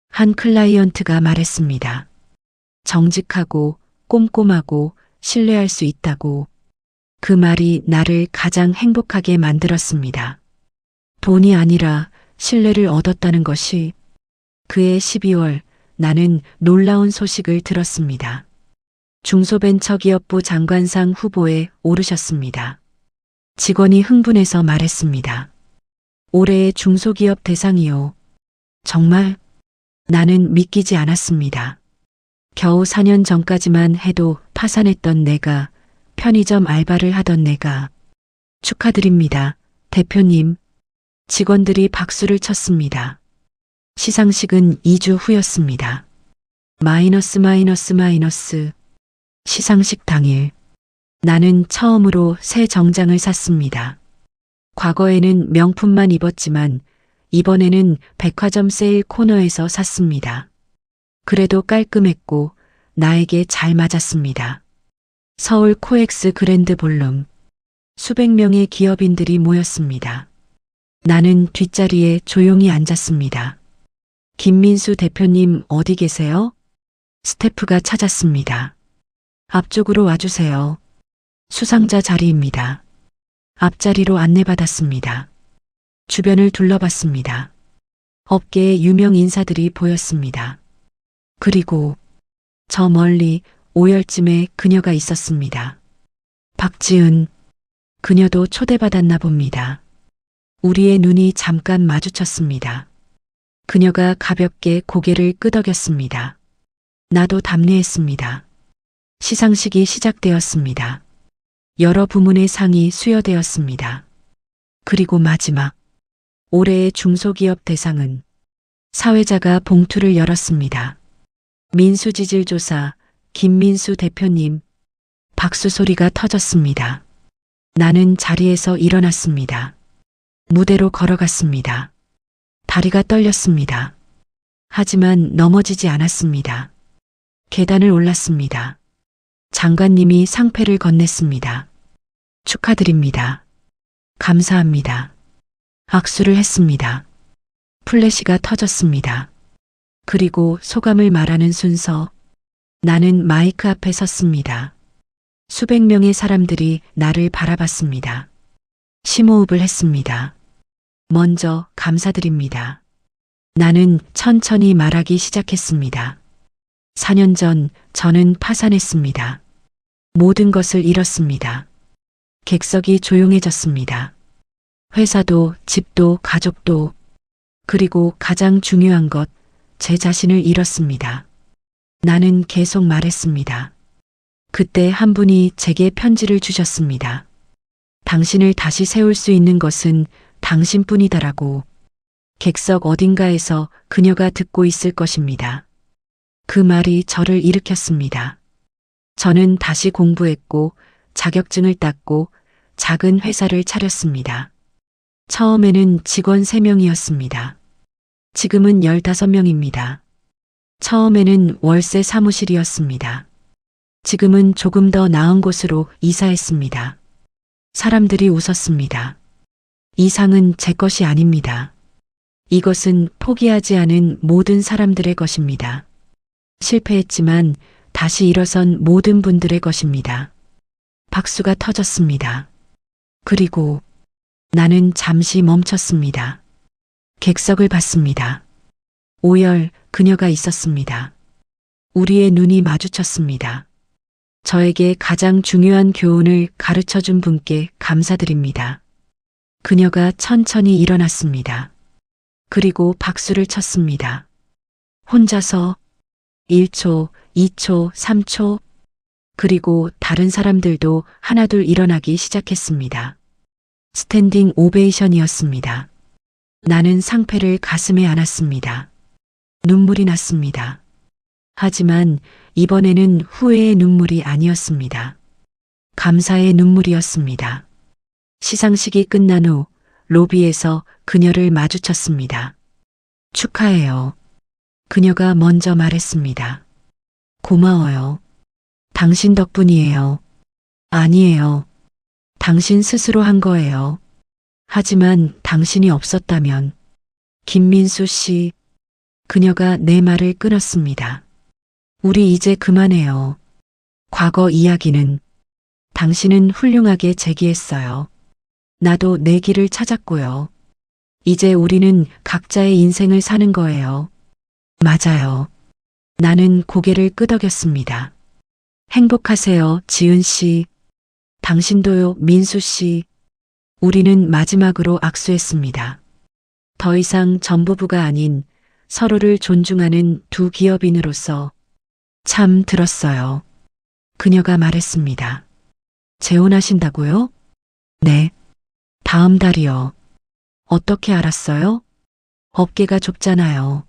한 클라이언트가 말했습니다. 정직하고 꼼꼼하고 신뢰할 수 있다고. 그 말이 나를 가장 행복하게 만들었습니다. 돈이 아니라 신뢰를 얻었다는 것이. 그해 12월 나는 놀라운 소식을 들었습니다. 중소벤처기업부 장관상 후보에 오르셨습니다. 직원이 흥분해서 말했습니다. 올해의 중소기업 대상이요. 정말? 나는 믿기지 않았습니다. 겨우 4년 전까지만 해도 파산했던 내가, 편의점 알바를 하던 내가. 축하드립니다, 대표님. 직원들이 박수를 쳤습니다. 시상식은 2주 후였습니다. 마이너스. 시상식 당일. 나는 처음으로 새 정장을 샀습니다. 과거에는 명품만 입었지만 이번에는 백화점 세일 코너에서 샀습니다. 그래도 깔끔했고 나에게 잘 맞았습니다. 서울 코엑스 그랜드 볼룸. 수백 명의 기업인들이 모였습니다. 나는 뒷자리에 조용히 앉았습니다. 김민수 대표님 어디 계세요? 스태프가 찾았습니다. 앞쪽으로 와주세요. 수상자 자리입니다. 앞자리로 안내받았습니다. 주변을 둘러봤습니다. 업계의 유명 인사들이 보였습니다. 그리고 저 멀리 오열쯤에 그녀가 있었습니다. 박지은. 그녀도 초대받았나 봅니다. 우리의 눈이 잠깐 마주쳤습니다. 그녀가 가볍게 고개를 끄덕였습니다. 나도 답례했습니다. 시상식이 시작되었습니다. 여러 부문의 상이 수여되었습니다. 그리고 마지막, 올해의 중소기업 대상은. 사회자가 봉투를 열었습니다. 민수지질조사 김민수 대표님. 박수 소리가 터졌습니다. 나는 자리에서 일어났습니다. 무대로 걸어갔습니다. 다리가 떨렸습니다. 하지만 넘어지지 않았습니다. 계단을 올랐습니다. 장관님이 상패를 건넸습니다. 축하드립니다. 감사합니다. 악수를 했습니다. 플래시가 터졌습니다. 그리고 소감을 말하는 순서. 나는 마이크 앞에 섰습니다. 수백 명의 사람들이 나를 바라봤습니다. 심호흡을 했습니다. 먼저 감사드립니다. 나는 천천히 말하기 시작했습니다. 4년 전 저는 파산했습니다. 모든 것을 잃었습니다. 객석이 조용해졌습니다. 회사도, 집도, 가족도, 그리고 가장 중요한 것, 제 자신을 잃었습니다. 나는 계속 말했습니다. 그때 한 분이 제게 편지를 주셨습니다. 당신을 다시 세울 수 있는 것은 당신뿐이다라고. 객석 어딘가에서 그녀가 듣고 있을 것입니다. 그 말이 저를 일으켰습니다. 저는 다시 공부했고 자격증을 땄고 작은 회사를 차렸습니다. 처음에는 직원 3명이었습니다. 지금은 15명입니다. 처음에는 월세 사무실이었습니다. 지금은 조금 더 나은 곳으로 이사했습니다. 사람들이 웃었습니다. 이 상은 제 것이 아닙니다. 이것은 포기하지 않은 모든 사람들의 것입니다. 실패했지만 다시 일어선 모든 분들의 것입니다. 박수가 터졌습니다. 그리고 나는 잠시 멈췄습니다. 객석을 봤습니다. 오열, 그녀가 있었습니다. 우리의 눈이 마주쳤습니다. 저에게 가장 중요한 교훈을 가르쳐 준 분께 감사드립니다. 그녀가 천천히 일어났습니다. 그리고 박수를 쳤습니다. 혼자서 1초, 2초, 3초, 그리고 다른 사람들도 하나둘 일어나기 시작했습니다. 스탠딩 오베이션이었습니다. 나는 상패를 가슴에 안았습니다. 눈물이 났습니다. 하지만 이번에는 후회의 눈물이 아니었습니다. 감사의 눈물이었습니다. 시상식이 끝난 후 로비에서 그녀를 마주쳤습니다. 축하해요. 그녀가 먼저 말했습니다. 고마워요. 당신 덕분이에요. 아니에요. 당신 스스로 한 거예요. 하지만 당신이 없었다면. 김민수 씨. 그녀가 내 말을 끊었습니다. 우리 이제 그만해요. 과거 이야기는. 당신은 훌륭하게 제기했어요. 나도 내 길을 찾았고요. 이제 우리는 각자의 인생을 사는 거예요. 맞아요. 나는 고개를 끄덕였습니다. 행복하세요, 지은 씨. 당신도요, 민수 씨. 우리는 마지막으로 악수했습니다. 더 이상 전부부가 아닌 서로를 존중하는 두 기업인으로서 참 들었어요. 그녀가 말했습니다. 재혼하신다고요? 네. 다음 달이요. 어떻게 알았어요? 업계가 좁잖아요.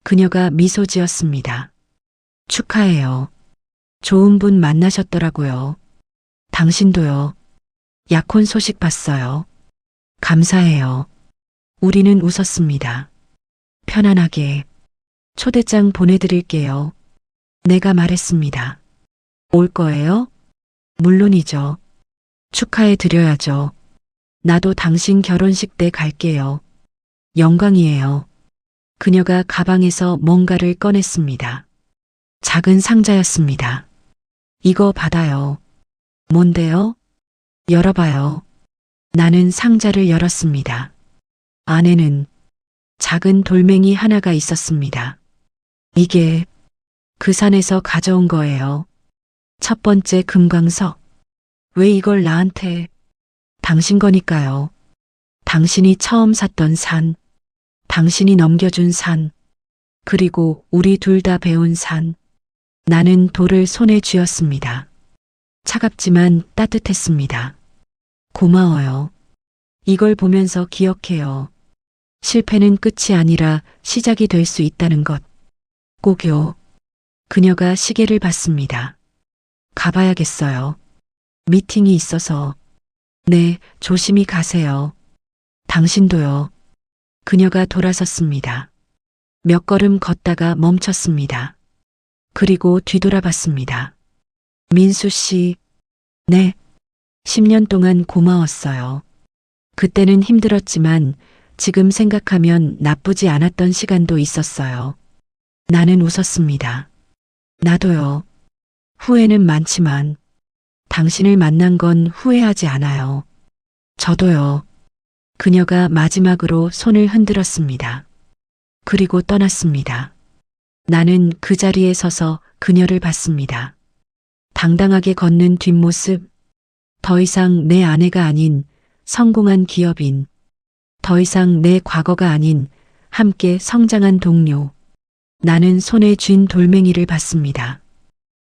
그녀가 미소 지었습니다. 축하해요. 좋은 분 만나셨더라고요. 당신도요. 약혼 소식 봤어요. 감사해요. 우리는 웃었습니다. 편안하게. 초대장 보내드릴게요. 내가 말했습니다. 올 거예요? 물론이죠. 축하해 드려야죠. 나도 당신 결혼식 때 갈게요. 영광이에요. 그녀가 가방에서 뭔가를 꺼냈습니다. 작은 상자였습니다. 이거 받아요. 뭔데요? 열어봐요. 나는 상자를 열었습니다. 안에는 작은 돌멩이 하나가 있었습니다. 이게 그 산에서 가져온 거예요. 첫 번째 금광석. 왜 이걸 나한테? 당신 거니까요. 당신이 처음 샀던 산. 당신이 넘겨준 산. 그리고 우리 둘 다 배운 산. 나는 돌을 손에 쥐었습니다. 차갑지만 따뜻했습니다. 고마워요. 이걸 보면서 기억해요. 실패는 끝이 아니라 시작이 될 수 있다는 것. 꼭요. 그녀가 시계를 봤습니다. 가봐야겠어요. 미팅이 있어서. 네, 조심히 가세요. 당신도요. 그녀가 돌아섰습니다. 몇 걸음 걷다가 멈췄습니다. 그리고 뒤돌아봤습니다. 민수 씨. 네. 10년 동안 고마웠어요. 그때는 힘들었지만 지금 생각하면 나쁘지 않았던 시간도 있었어요. 나는 웃었습니다. 나도요. 후회는 많지만 당신을 만난 건 후회하지 않아요. 저도요. 그녀가 마지막으로 손을 흔들었습니다. 그리고 떠났습니다. 나는 그 자리에 서서 그녀를 봤습니다. 당당하게 걷는 뒷모습. 더 이상 내 아내가 아닌 성공한 기업인. 더 이상 내 과거가 아닌 함께 성장한 동료. 나는 손에 쥔 돌멩이를 봤습니다.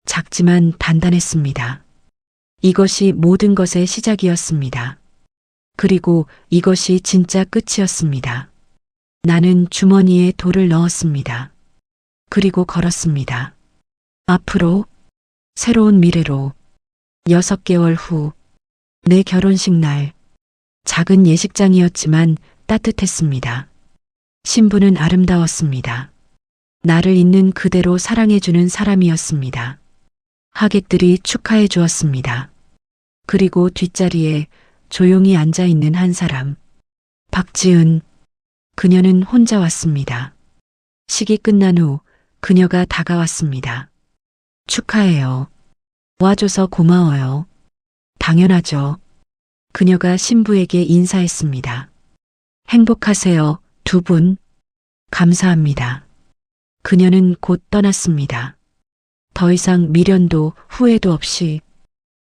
작지만 단단했습니다. 이것이 모든 것의 시작이었습니다. 그리고 이것이 진짜 끝이었습니다. 나는 주머니에 돌을 넣었습니다. 그리고 걸었습니다. 앞으로, 새로운 미래로. 6개월 후, 내 결혼식 날. 작은 예식장이었지만 따뜻했습니다. 신부는 아름다웠습니다. 나를 있는 그대로 사랑해주는 사람이었습니다. 하객들이 축하해 주었습니다. 그리고 뒷자리에 조용히 앉아있는 한 사람. 박지은. 그녀는 혼자 왔습니다. 식이 끝난 후 그녀가 다가왔습니다. 축하해요. 와줘서 고마워요. 당연하죠. 그녀가 신부에게 인사했습니다. 행복하세요, 두 분. 감사합니다. 그녀는 곧 떠났습니다. 더 이상 미련도 후회도 없이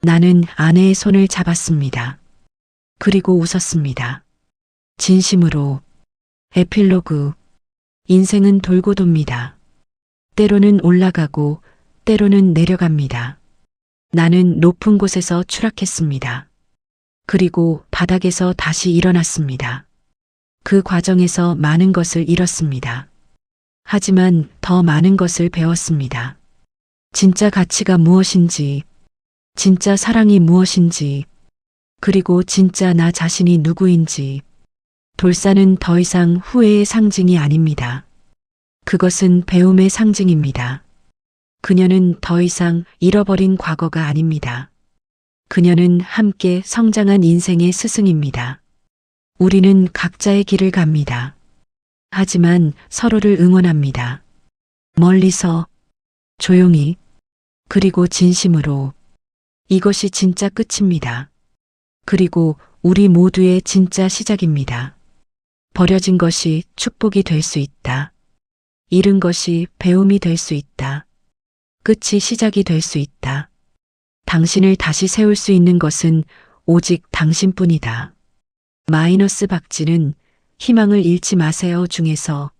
나는 아내의 손을 잡았습니다. 그리고 웃었습니다. 진심으로. 에필로그. 인생은 돌고 돕니다. 때로는 올라가고 때로는 내려갑니다. 나는 높은 곳에서 추락했습니다. 그리고 바닥에서 다시 일어났습니다. 그 과정에서 많은 것을 잃었습니다. 하지만 더 많은 것을 배웠습니다. 진짜 가치가 무엇인지, 진짜 사랑이 무엇인지, 그리고 진짜 나 자신이 누구인지. 돌산은 더 이상 후회의 상징이 아닙니다. 그것은 배움의 상징입니다. 그녀는 더 이상 잃어버린 과거가 아닙니다. 그녀는 함께 성장한 인생의 스승입니다. 우리는 각자의 길을 갑니다. 하지만 서로를 응원합니다. 멀리서, 조용히, 그리고 진심으로. 이것이 진짜 끝입니다. 그리고 우리 모두의 진짜 시작입니다. 버려진 것이 축복이 될 수 있다. 잃은 것이 배움이 될 수 있다. 끝이 시작이 될 수 있다. 당신을 다시 세울 수 있는 것은 오직 당신뿐이다. 마이너스 박쥐는 희망을 잃지 마세요 중에서